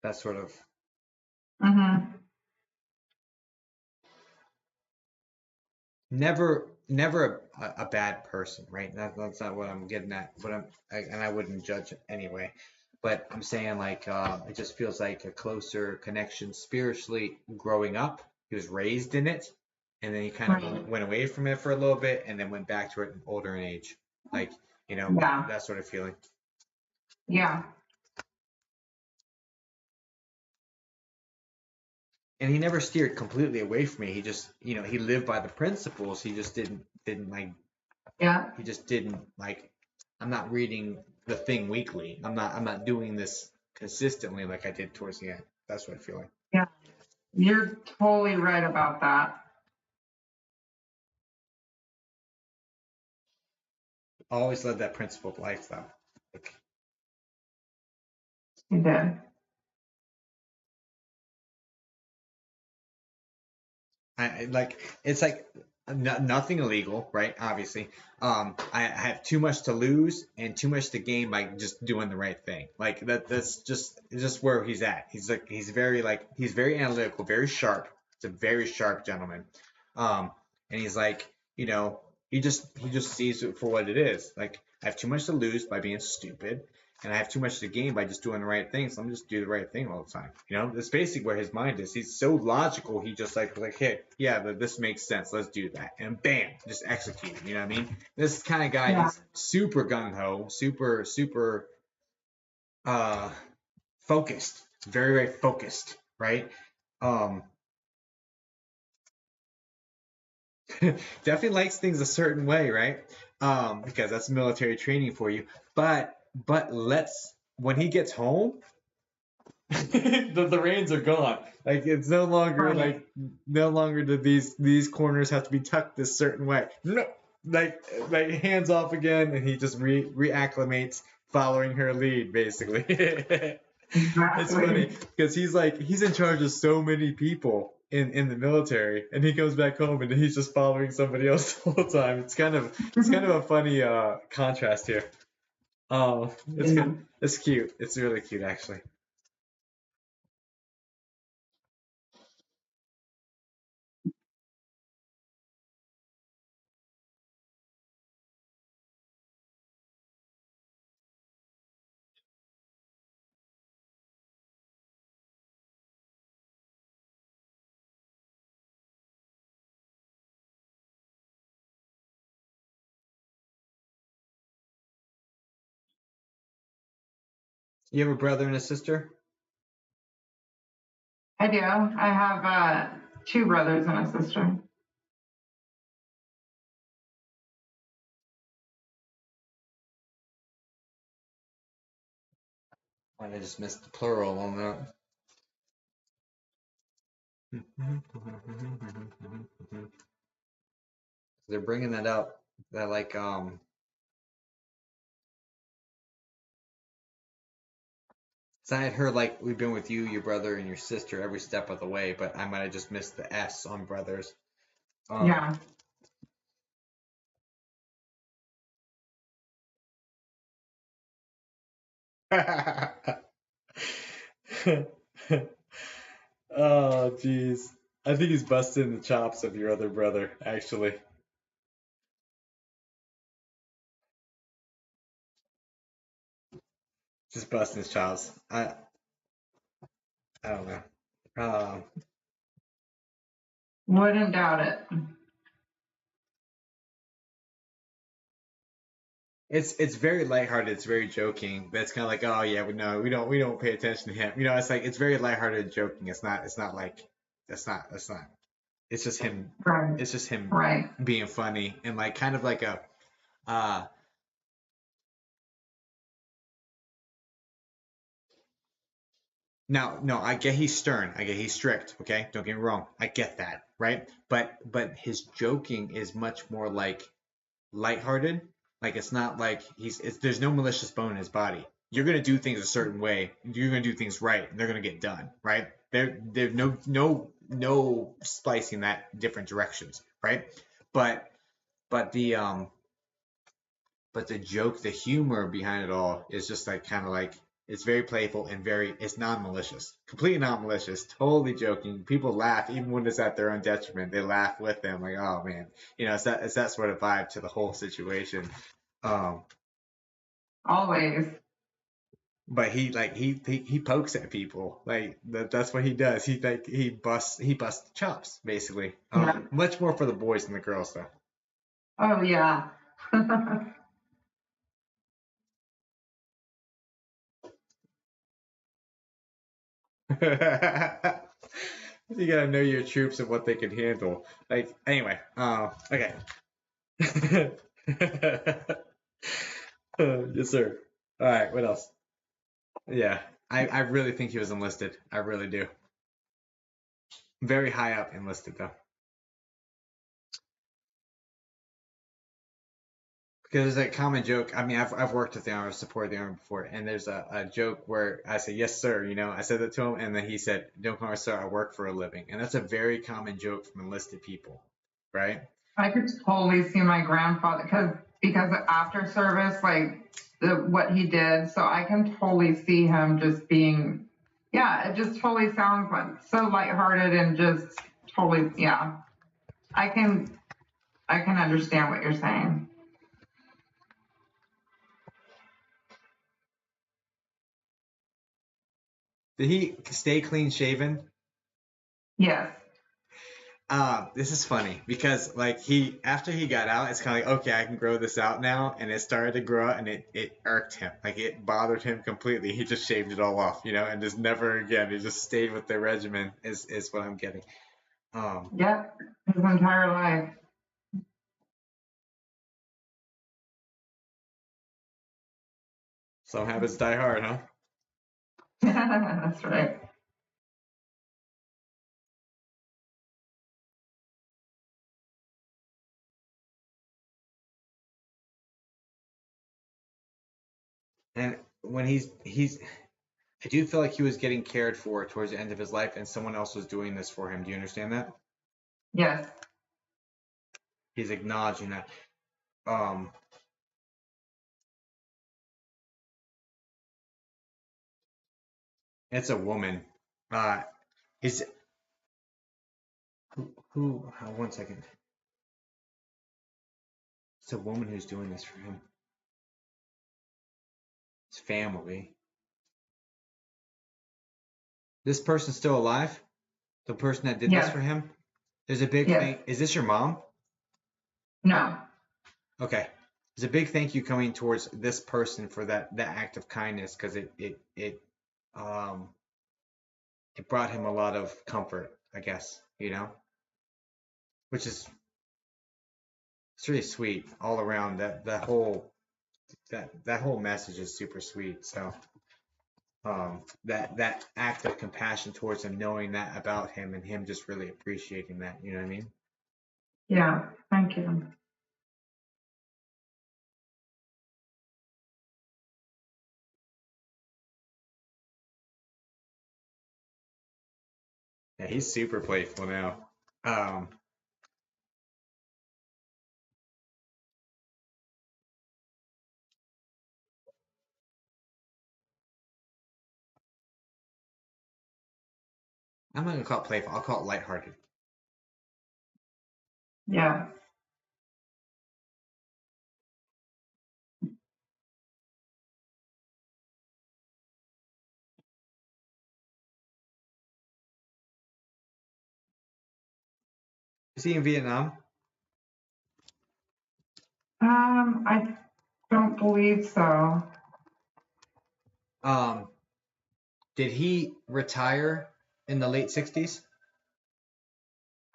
that sort of. Mm-hmm. Never a bad person, right? That's not what I'm getting at. And I wouldn't judge it anyway. But I'm saying like it just feels like a closer connection spiritually growing up. He was raised in it, and then he kind of Right. went away from it for a little bit, and then went back to it older in age, like Yeah. that sort of feeling. Yeah. And he never steered completely away from me. He just he lived by the principles. He just didn't like Yeah. he just didn't like I'm not reading the thing weekly. I'm not doing this consistently like I did towards the end. That's what I feel like. Yeah. You're totally right about that. I always led that principled life though. Like You did. I like it's like nothing illegal, right? Obviously, I have too much to lose and too much to gain by just doing the right thing. Like that's just where he's at. He's very analytical, very sharp. It's a very sharp gentleman, and he's like he just sees it for what it is. Like I have too much to lose by being stupid, and I have too much to gain by just doing the right thing. So I'm just do the right thing all the time. That's basically where his mind is. He's so logical. He just like, hey, yeah, this makes sense. Let's do that, and bam, just execute. You know what I mean? This kind of guy Yeah. is super gung ho, super uh focused, very focused, right? Um, definitely likes things a certain way, right? Because that's military training for you. But let's when he gets home, the reins are gone. Like it's no longer Right. like no longer do these corners have to be tucked this certain way. No, like hands off again, and he just reacclimates, following her lead basically. It's funny Exactly. because he's in charge of so many people in the military, and he goes back home and he's just following somebody else the whole time. It's kind of a funny contrast here. Oh, it's cute. It's really cute actually. You have a brother and a sister? I do. I have 2 brothers and a sister. I just missed the plural on that. They're bringing that up. That like so I had heard like we've been with you, your brother, and your sister every step of the way, but I might have just missed the S on brothers. Yeah. Oh, jeez. I think he's busting the chops of your other brother, actually. Just busting his chops. I don't know. Wouldn't doubt it. It's very lighthearted. It's very joking. But it's kind of like, oh yeah, we don't pay attention to him. It's like it's very lighthearted joking. It's not like that's not. It's just him. Right. It's just him Right. being funny and like kind of like a uh now no, I get he's stern. I get he's strict. Okay, don't get me wrong. I get that, right? But his joking is much more like lighthearted. Like it's not like there's no malicious bone in his body. You're gonna do things a certain way. You're gonna do things right, and they're gonna get done right. There's no splicing that different directions, right? But but the um but the joke, the humor behind it all is just like kind of like it's very playful and it's non-malicious, completely non-malicious, totally joking. People laugh even when it's at their own detriment. They laugh with them, like, oh man, it's that sort of vibe to the whole situation. Um, Always. but he pokes at people like that's what he does. He busts chops basically. Yeah. Much more for the boys than the girls though. Oh yeah. You gotta know your troops and what they can handle. Like anyway, okay. Yes, sir. All right, what else? Yeah, I really think he was enlisted. I really do. Very high up enlisted though. Because there's a common joke. I mean, I've worked with the Army, supported the Army before, and there's a joke where I say, yes, sir. I said that to him, and then he said, don't call me sir, I work for a living. And that's a very common joke from enlisted people, right? I could totally see my grandfather because after service, like what he did, so I can totally see him just being, yeah, it just totally sounds like so lighthearted and just totally, yeah. I can understand what you're saying. Did he stay clean shaven? Yes. This is funny because like after he got out, it's kind of like, okay, I can grow this out now, and it started to grow out, and it irked him, like it bothered him completely. He just shaved it all off, and just never again. He just stayed with the regimen. Is what I'm getting. Yep. His entire life. Some habits die hard, huh? That's right. And when I do feel like he was getting cared for towards the end of his life, and someone else was doing this for him. Do you understand that? Yes. He's acknowledging that. Um, it's a woman. Is who? One second. It's a woman who's doing this for him. His family. This person's still alive? The person that did this Yes. for him? There's a big Yes. thing. Is this your mom? No. Okay. There's a big thank you coming towards this person for that act of kindness because um it brought him a lot of comfort, I guess, which is it's really sweet all around. That whole message is super sweet. So that act of compassion towards him, knowing that about him, and him just really appreciating that. You know what I mean? Yeah, thank you. Yeah, he's super playful now. Um, I'm not gonna call it playful. I'll call it lighthearted. Yeah. Is he in Vietnam? I don't believe so. Um, did he retire in the late 60s?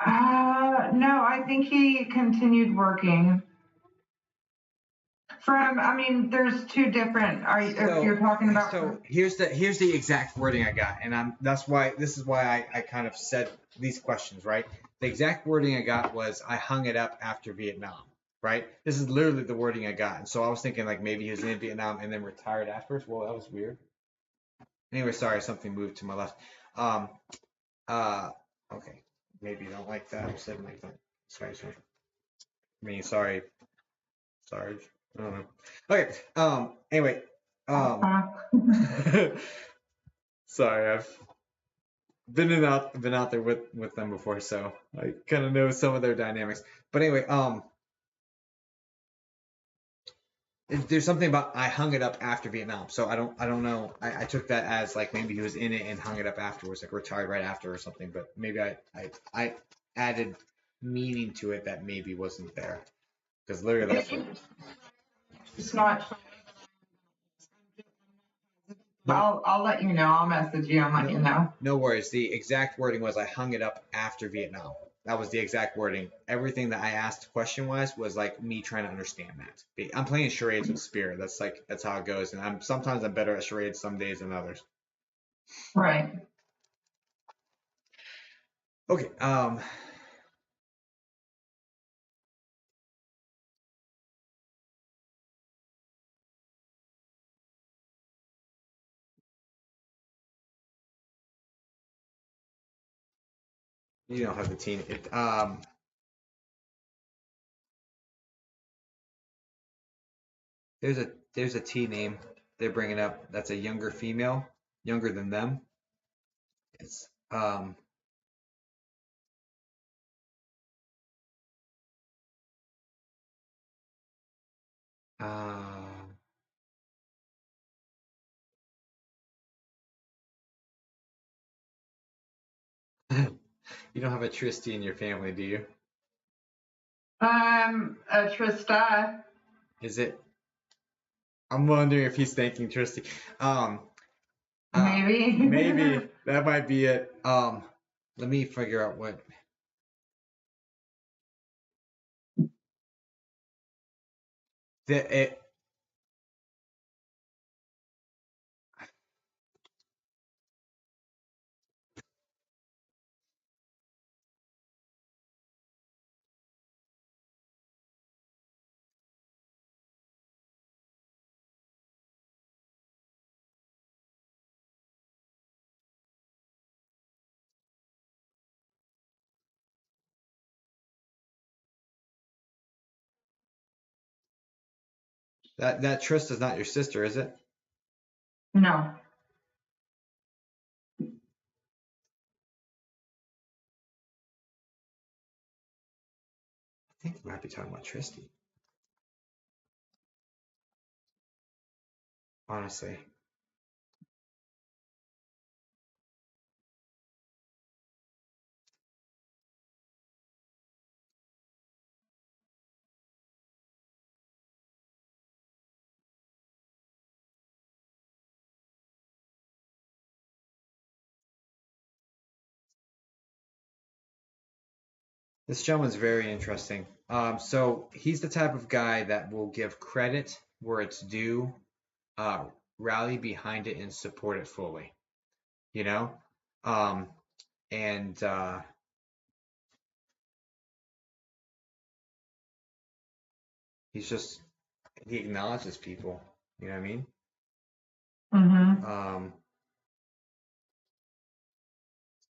No, I think he continued working. I mean, there's two different. If you're talking about. So here's the exact wording I got, and this is why I kind of said these questions, right? The exact wording I got was I hung it up after Vietnam, right? This is literally the wording I got, and so I was thinking like maybe he was in Vietnam and then retired afterwards. Well, that was weird. Anyway, sorry, something moved to my left. Um, uh, okay, maybe you don't like that. I said like that. Sorry. I mean, sorry. I don't know. Okay. Anyway. Um. Sorry, I've been out there with them before, so I kind of know some of their dynamics. But anyway, there's something about I hung it up after Vietnam, so I don't know. I took that as like maybe he was in it and hung it up afterwards, like retired right after or something. But maybe I added meaning to it that maybe wasn't there because literally that's what. It's not. I'll let you know. I'll message you and let you know. No worries. The exact wording was I hung it up after Vietnam. That was the exact wording. Everything that I asked question wise was like me trying to understand that. I'm playing charades with spirit. That's how it goes. And sometimes I'm better at charades some days than others. Right. Okay. You don't have the teen. There's a T name they're bringing up. That's a younger female, younger than them. It's uh, you don't have a Tristy in your family, do you? Trista. Is it? I'm wondering if he's thanking Tristy. Um, Maybe. Maybe that might be it. Let me figure out what. It, that Trista's not your sister, is it? No. I think we might be talking about Tristy. Honestly. This gentleman's very interesting. So he's the type of guy that will give credit where it's due, uh, rally behind it, and support it fully. You know, um, and he's just he acknowledges people. You know what I mean? Mm-hmm. Um,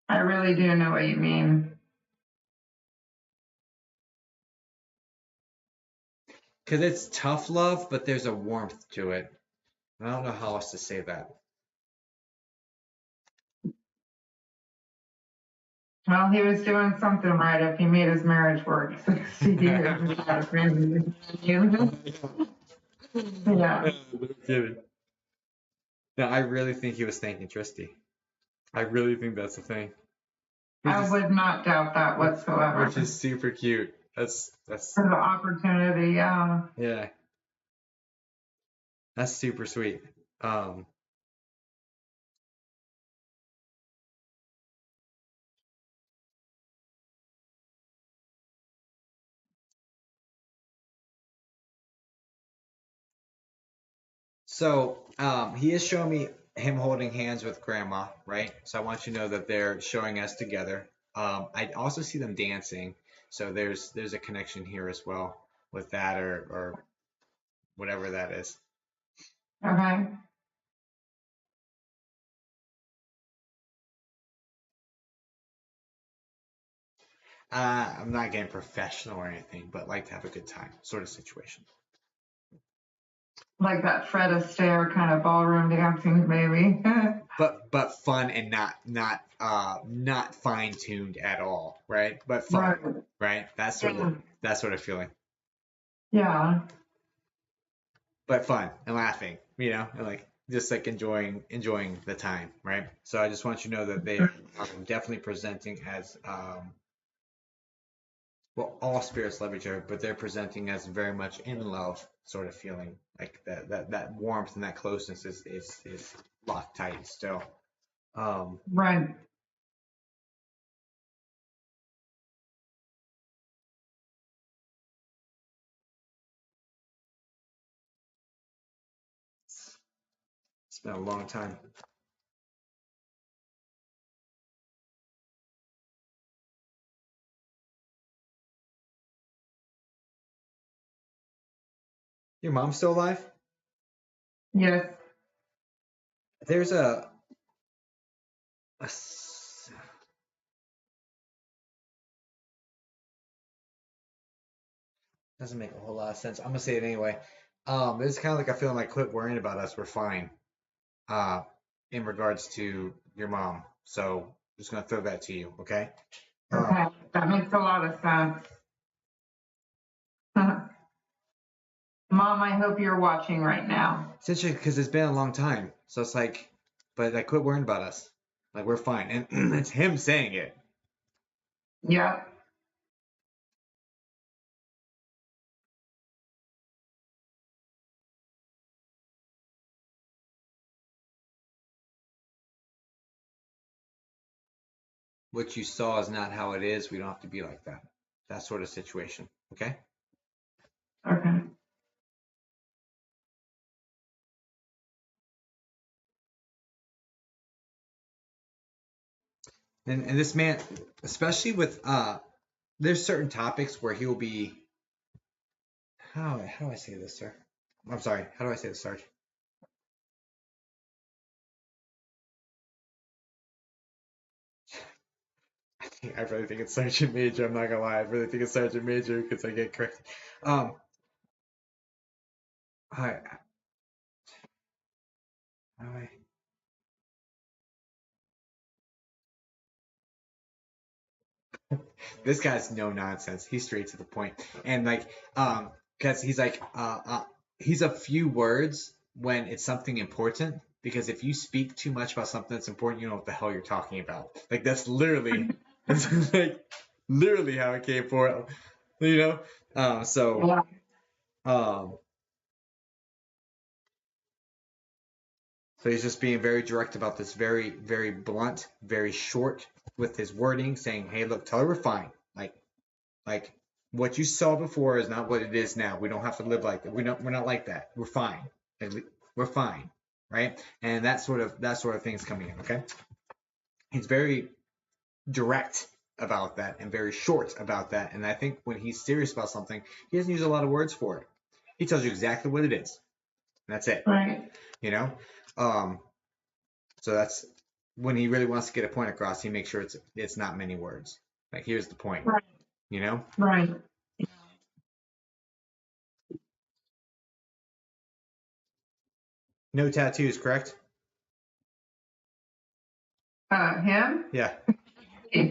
I really do know what you mean. because it's tough love, but there's a warmth to it. I don't know how else to say that. Well, he was doing something right if he made his marriage work 60 years without a family. Yeah, No kidding. No, I really think he was thanking Tristy. I really think that's the thing. Which I is, would not doubt that whatsoever. which is super cute. That's For the opportunity, yeah. yeah, that's super sweet. Um, so he is showing me him holding hands with grandma, right? So I want you to know that they're showing us together. I also see them dancing, so there's a connection here as well with that or whatever that is. Okay. I'm not getting professional or anything, but like to have a good time, sort of situation. Like that Fred Astaire kind of ballroom dancing, maybe. But fun and not fine tuned at all, right? But fun, Right. right? That's sort Yeah. of that sort of feeling. Yeah. But fun and laughing, and like just like enjoying the time, right? So I just want you to know that they are definitely presenting as well, all spirits love each other, but they're presenting as very much in love sort of feeling. Like that warmth and that closeness is locked tight still. Um, Right. it's been a long time. Your mom's still alive? Yes. There's doesn't make a whole lot of sense. I'm gonna say it anyway. It's kind of like I feel like quit worrying about us. We're fine. Uh, in regards to your mom. So just gonna throw that to you, okay? Okay. That makes a lot of sense. Mom, I hope you're watching right now. Essentially, because it's been a long time, so it's like, but like quit worrying about us. Like we're fine, and it's him saying it. Yep. What you saw is not how it is. We don't have to be like that. That sort of situation, okay? Okay. And this man, especially with there's certain topics where he'll be how do I say this, sir? I'm sorry. How do I say this, Sarge? I really think it's Sergeant Major. I'm not gonna lie. I really think it's Sergeant Major because I get corrected. Um, hi. How do I? This guy's no nonsense. He's straight to the point, and like, because he's like, he's a few words when it's something important. Because if you speak too much about something that's important, you know what the hell you're talking about. Like that's literally, that's like literally how it came for, you know. So, Yeah. um, so he's just being very direct about this, very, very blunt, very short with his wording, saying, "Hey, look, tell her we're fine. Like, Like what you saw before is not what it is now. We don't have to live like that. We're not like that. We're fine. We're fine, right? And that sort of thing's coming in. Okay, he's very direct about that and very short about that. And I think when he's serious about something, he doesn't use a lot of words for it. He tells you exactly what it is. And that's it. Right. You know, um, so that's when he really wants to get a point across. He makes sure it's not many words. Like here's the point. Right. You know, Right. no tattoos, correct? Him? Yeah. You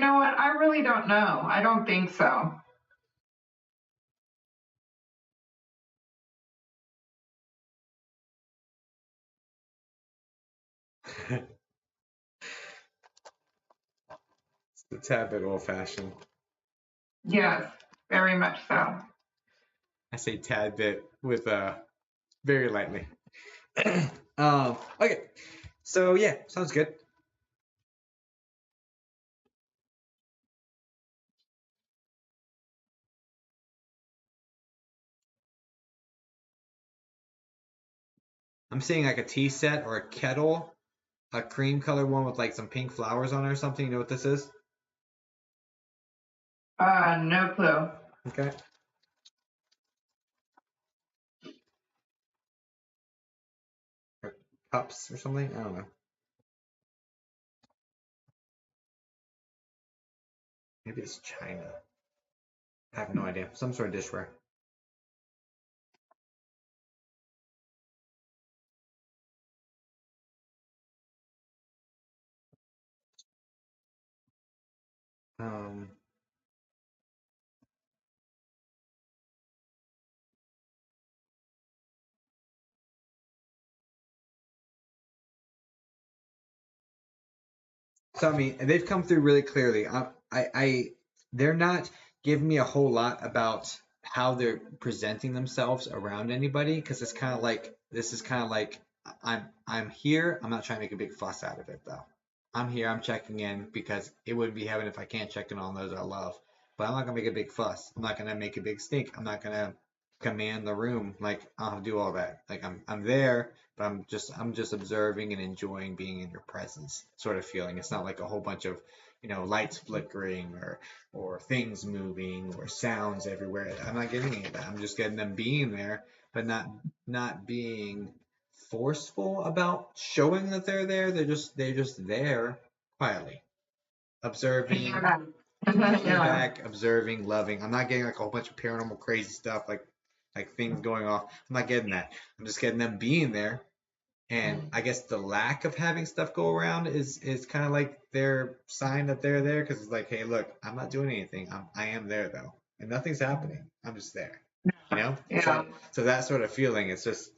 know what? I really don't know. I don't think so. It's a tad bit old fashioned. Yes, very much so. I say tad bit with very lightly. Okay. So yeah, sounds good. I'm seeing like a tea set or a kettle, a cream color one with like some pink flowers on it or something. You know what this is? No clue. Okay. Or cups or something. I don't know. Maybe it's China. I have no idea. Some sort of dishware. Um, so I mean, they've come through really clearly. They're not giving me a whole lot about how they're presenting themselves around anybody because it's kind of like this is kind of like I'm here. I'm not trying to make a big fuss out of it though. I'm here. I'm checking in because it wouldn't be heaven if I can't check in on those I love. But I'm not gonna make a big fuss. I'm not gonna make a big stink. I'm not gonna command the room. Like I don't have to do all that. Like I'm there, but I'm just observing and enjoying being in your presence, sort of feeling. It's not like a whole bunch of lights flickering or things moving or sounds everywhere. I'm not getting any of that. I'm just getting them being there, but not being forceful about showing that they're there. They're just there quietly, observing, Yeah. sitting Yeah. back, observing, loving. I'm not getting like a whole bunch of paranormal crazy stuff like things going off. I'm not getting that. I'm just getting them being there. And I guess the lack of having stuff go around is kind of like their sign that they're there because it's like, hey, look, I'm not doing anything. I am there though, and nothing's happening. I'm just there. You know. Yeah. So that sort of feeling, it's just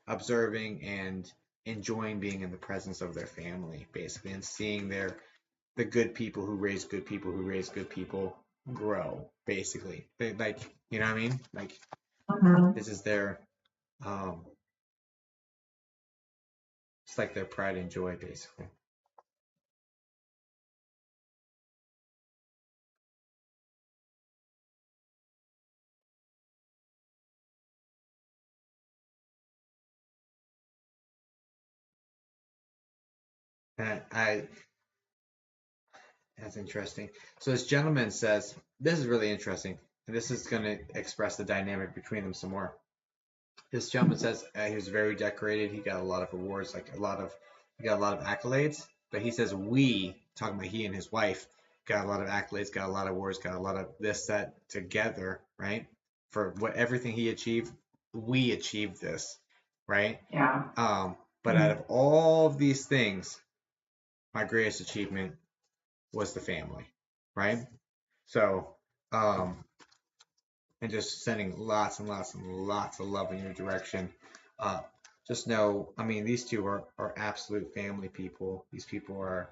observing and enjoying being in the presence of their family, basically, and seeing the good people who raise good people who raise good people grow, basically. Like, you know what I mean? Like, Mhm. this is their, um, it's like their pride and joy, basically. And that's interesting. So this gentleman says, this is really interesting, and this is going to express the dynamic between them some more. This gentleman says he was very decorated. He got a lot of awards, he got a lot of accolades. But he says talking about he and his wife, got a lot of accolades, got a lot of awards, got a lot of this, that together, right? For what everything he achieved, we achieved this, right? Yeah. But out of all of these things, my greatest achievement was the family, right? So, and just sending lots and lots and lots of love in your direction. Uh, just know, I mean, these two are absolute family people. These people are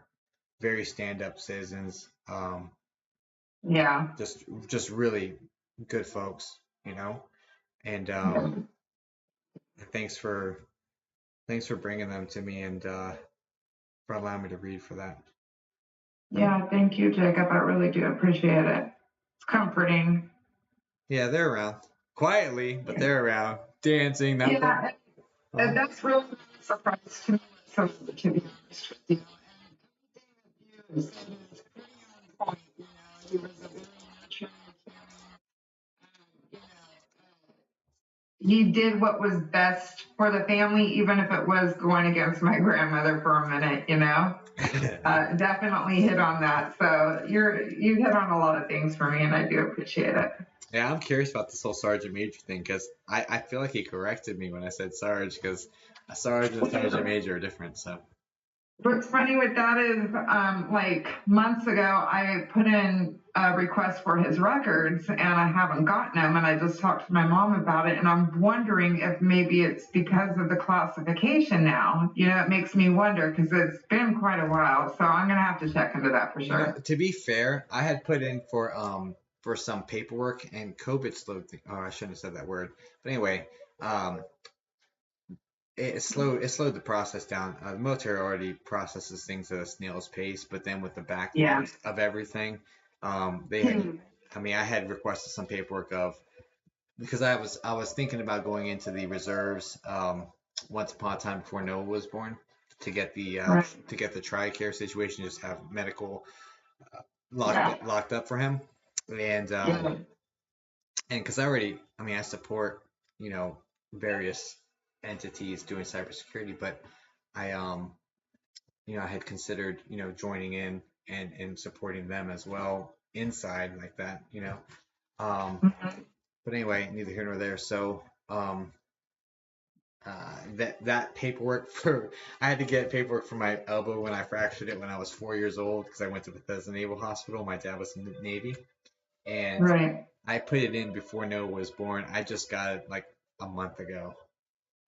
very stand-up citizens. Yeah. Just really good folks, you know. And thanks for thanks for bringing them to me and for allowing me to read for that. Yeah, thank you, Jacob. I really do appreciate it. It's comforting. Yeah, they're around quietly, but they're around dancing. That book. Yeah, and that's really a surprise to me. So, to be honest with you, and everything that you said is pretty on point. You know, he was a very nurturing, caring, you know, he did what was best for the family, even if it was going against my grandmother for a minute. You know, definitely hit on that. So you hit on a lot of things for me, and I do appreciate it. Yeah, I'm curious about this whole Sergeant Major thing because I feel like he corrected me when I said Sarge because a Sarge and a Sergeant Major are different. So What's funny with that is, like months ago, I put in a request for his records and I haven't gotten them. And I just talked to my mom about it. And I'm wondering if maybe it's because of the classification now. You know, it makes me wonder because it's been quite a while. So I'm going to have to check into that for you know, sure. to be fair, I had put in for some paperwork and COVID slowed. Oh, I shouldn't have said that word. But anyway, um, it slowed the process down. The military already processes things at a snail's pace, but then with the Yeah. backlogs of everything, they had. I mean, I had requested some paperwork of because I was thinking about going into the reserves once upon a time before Noah was born to get the Right. TRICARE situation, just have medical Yeah. locked up for him, and Yeah. and because I support various entities doing cybersecurity, but I I had considered joining in and supporting them as well inside like that, Mhm. but anyway, neither here nor there. So that paperwork for I had to get paperwork for my elbow when I fractured it when I was 4 years old because I went to Bethesda Naval Hospital. My dad was in the Navy, and Right. I put it in before Noah was born. I just got it like a month ago.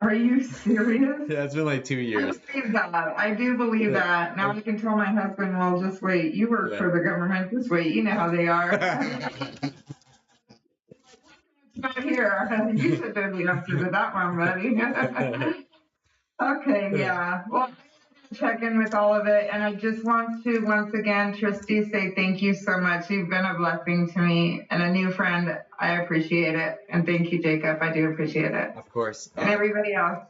Are you serious? Yeah, it's been like 2 years. I believe that. I do believe Yeah. that. Now I can tell my husband, well, just wait. You work Yeah. for the government. Just wait. You know how they are. It's not here. You should know the answer to that one, buddy. Okay, yeah. Well, check in with all of it. And I just want to once again, Tristy, say thank you so much. You've been a blessing to me and a new friend. I appreciate it. And thank you, Jacob. I do appreciate it. Of course. And everybody else.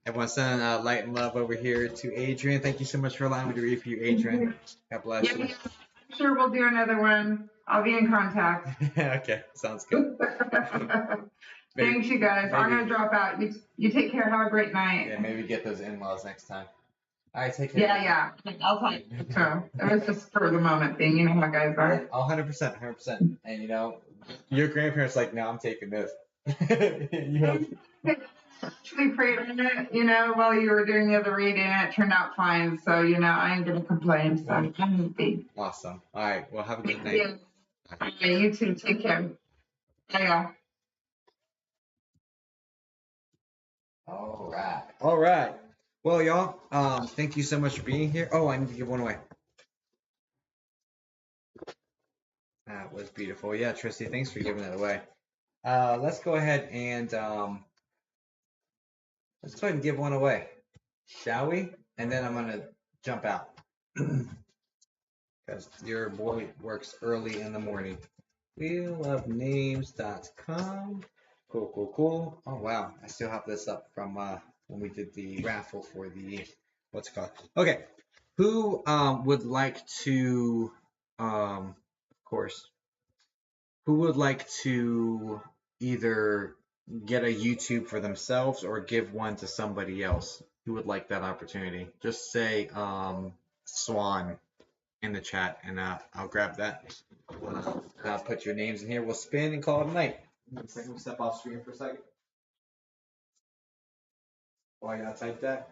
Everyone sending light and love over here to Adrienne. Thank you so much for allowing me to read for you, Adrienne. God bless Yeah, you. I'm sure we'll do another one. I'll be in contact. Okay, sounds good. Thanks, you guys. I'm maybe- gonna drop out. You take care. Have a great night. Yeah, maybe get those in-laws next time. All right, take care. Yeah. I'll talk to him. It was just for the moment thing. You know how guys are. 100%, 100%. And your grandparents like, no, I'm taking this. Actually prayed on it, while you were doing the other reading, and it turned out fine. So, I ain't gonna complain. So I'm happy. Awesome. All right. Well, have a good night. Yeah. Okay, you too. Take care. Yeah. All right. All right. Well, y'all, thank you so much for being here. Oh, I need to give one away. That was beautiful. Yeah, Tristy, thanks for giving that away. Let's go ahead and give one away, shall we? And then I'm gonna jump out because your boy works early in the morning. Wheelofnames.com. Cool, cool, cool. Oh wow, I still have this up from when we did the raffle for the what's it called? Okay, who would like to of course, who would like to either get a YouTube for themselves or give one to somebody else? Who would like that opportunity? Just say Swan in the chat, and I'll grab that. I'll put your names in here. We'll spin and call it a night. We'll step off screen for a second. Why you gotta type that?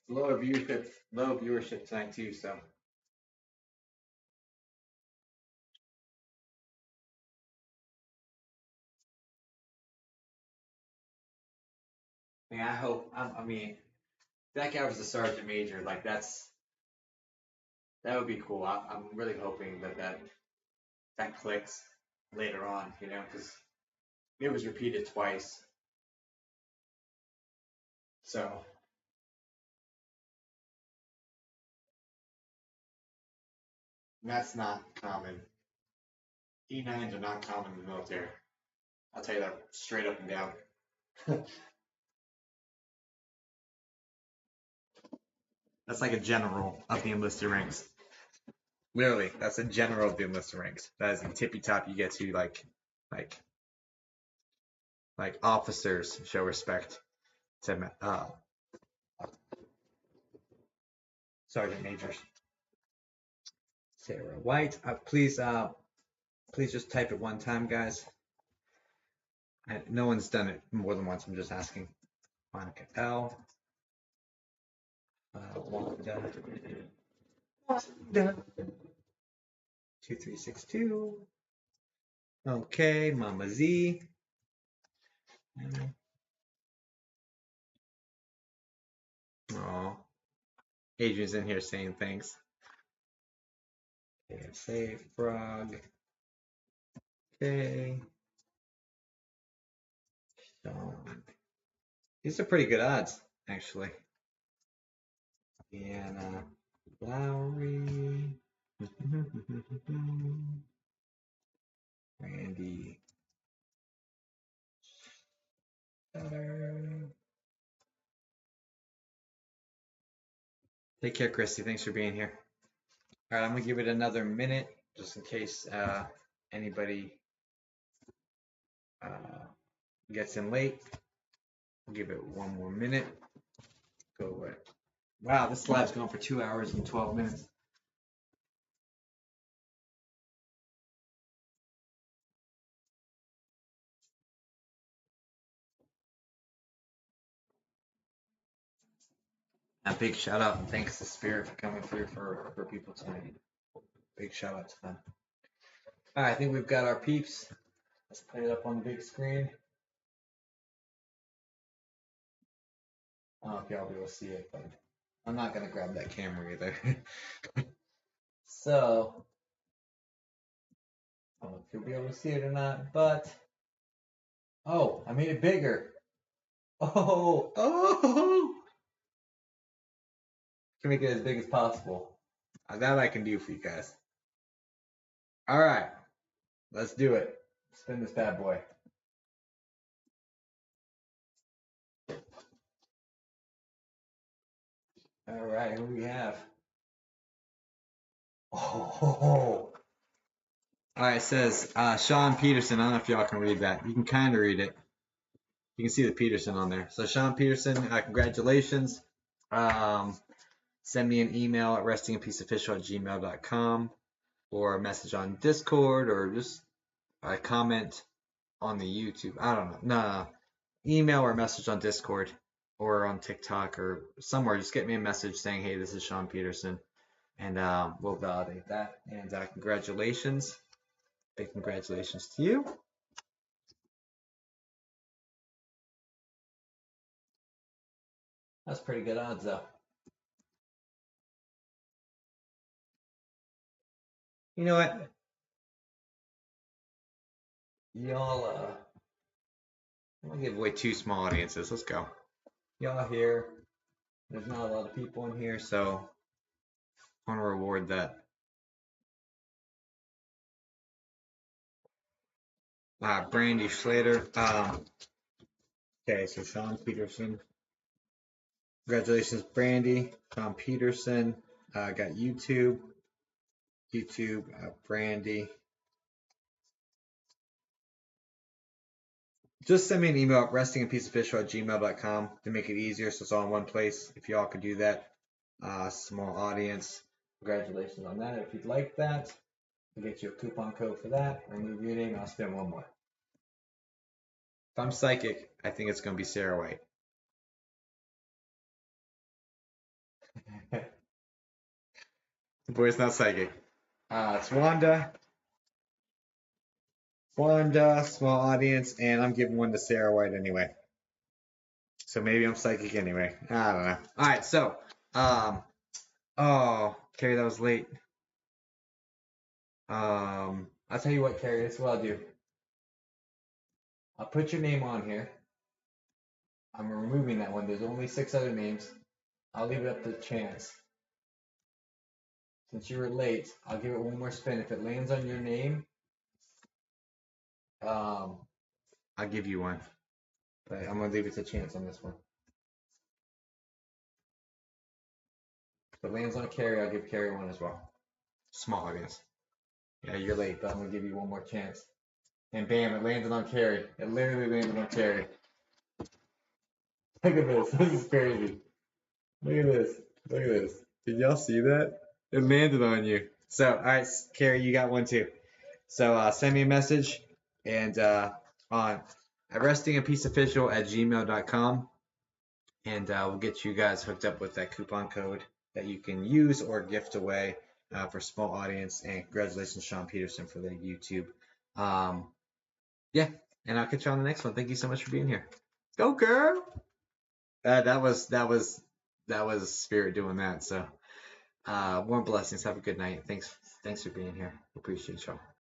Low viewership tonight too. So I hope. I mean, that guy was the sergeant major. Like that would be cool. I'm really hoping that clicks later on. Because it was repeated twice. So that's not common. E9s are not common in the military. I'll tell you that straight up and down. That's like a general of the enlisted ranks. Literally, that's a general of the enlisted ranks. That is the tippy top you get to like officers show respect to sergeant majors. Sarah White, please just type it one time, guys. No one's done it more than once. I'm just asking. Monica L. Wanda. 2362. Okay, Mama Z. Oh, Adrienne's in here saying thanks. KSA Frog. Okay. Sean. These are pretty good odds, actually. Deanna Lowry. Randy. Take care, Christy. Thanks for being here. All right, I'm gonna give it another minute just in case anybody gets in late. I'll give it one more minute. Go away. Wow, this live's going for 2 hours and 12 minutes. A big shout out and thanks to Spirit for coming through for people tonight. Big shout out to them. All right, I think we've got our peeps. Let's put it up on the big screen. I don't know if y'all be able to see it, but I'm not gonna grab that camera either. So, I don't know if you'll be able to see it or not, but oh, I made it bigger. Oh, can make it as big as possible. That I can do for you guys. All right, let's do it. Spin this bad boy. All right, who do we have? Oh, all right, it says Sean Peterson. I don't know if y'all can read that. You can kind of read it. You can see the Peterson on there. So Sean Peterson, congratulations. Send me an email at restinginpeaceofficial@gmail.com or a message on Discord or just a comment on the YouTube. I don't know. No. Email or message on Discord or on TikTok or somewhere. Just get me a message saying, hey, this is Sean Peterson. And we'll validate that. And congratulations. Big congratulations to you. That's pretty good odds, though. You know what? Y'all, I'm going to give away 2 small audiences. Let's go. Y'all here. There's not a lot of people in here, so I want to reward that. Brandy Schlater. Okay, so Sean Peterson. Congratulations, Brandy. Sean Peterson. Got YouTube. Brandy. Just send me an email at restinginpeaceofficial@gmail.com to make it easier so it's all in one place. If y'all could do that. Small audience. Congratulations on that. If you'd like that, I'll get you a coupon code for that. Remove your name and I'll spin one more. If I'm psychic, I think it's going to be Sarah White. The boy's not psychic. It's Wanda. Wanda, small audience, and I'm giving one to Sarah White anyway. So maybe I'm psychic anyway. I don't know. All right, so, oh, Carrie, that was late. I'll tell you what, Carrie, that's what I'll do. I'll put your name on here. I'm removing that one. There's only 6 other names. I'll leave it up to chance. Since you were late, I'll give it one more spin. If it lands on your name, I'll give you one. But I'm gonna leave it to chance on this one. If it lands on Carrie, I'll give Carrie one as well. Small audience. Yeah, you're late, but I'm gonna give you one more chance. And bam, it landed on Carrie. It literally landed on Carrie. Look at this. This is crazy. Look at this. Look at this. Did y'all see that? It landed on you. So, all right, Carrie, you got one too. So send me a message and on arrestingapieceofficial@gmail.com, and we'll get you guys hooked up with that coupon code that you can use or gift away for small audience. And congratulations, Sean Peterson, for the YouTube. Yeah, and I'll catch you on the next one. Thank you so much for being here. Go, girl. That was Spirit doing that. So, warm blessings. Have a good night. Thanks for being here. Appreciate y'all.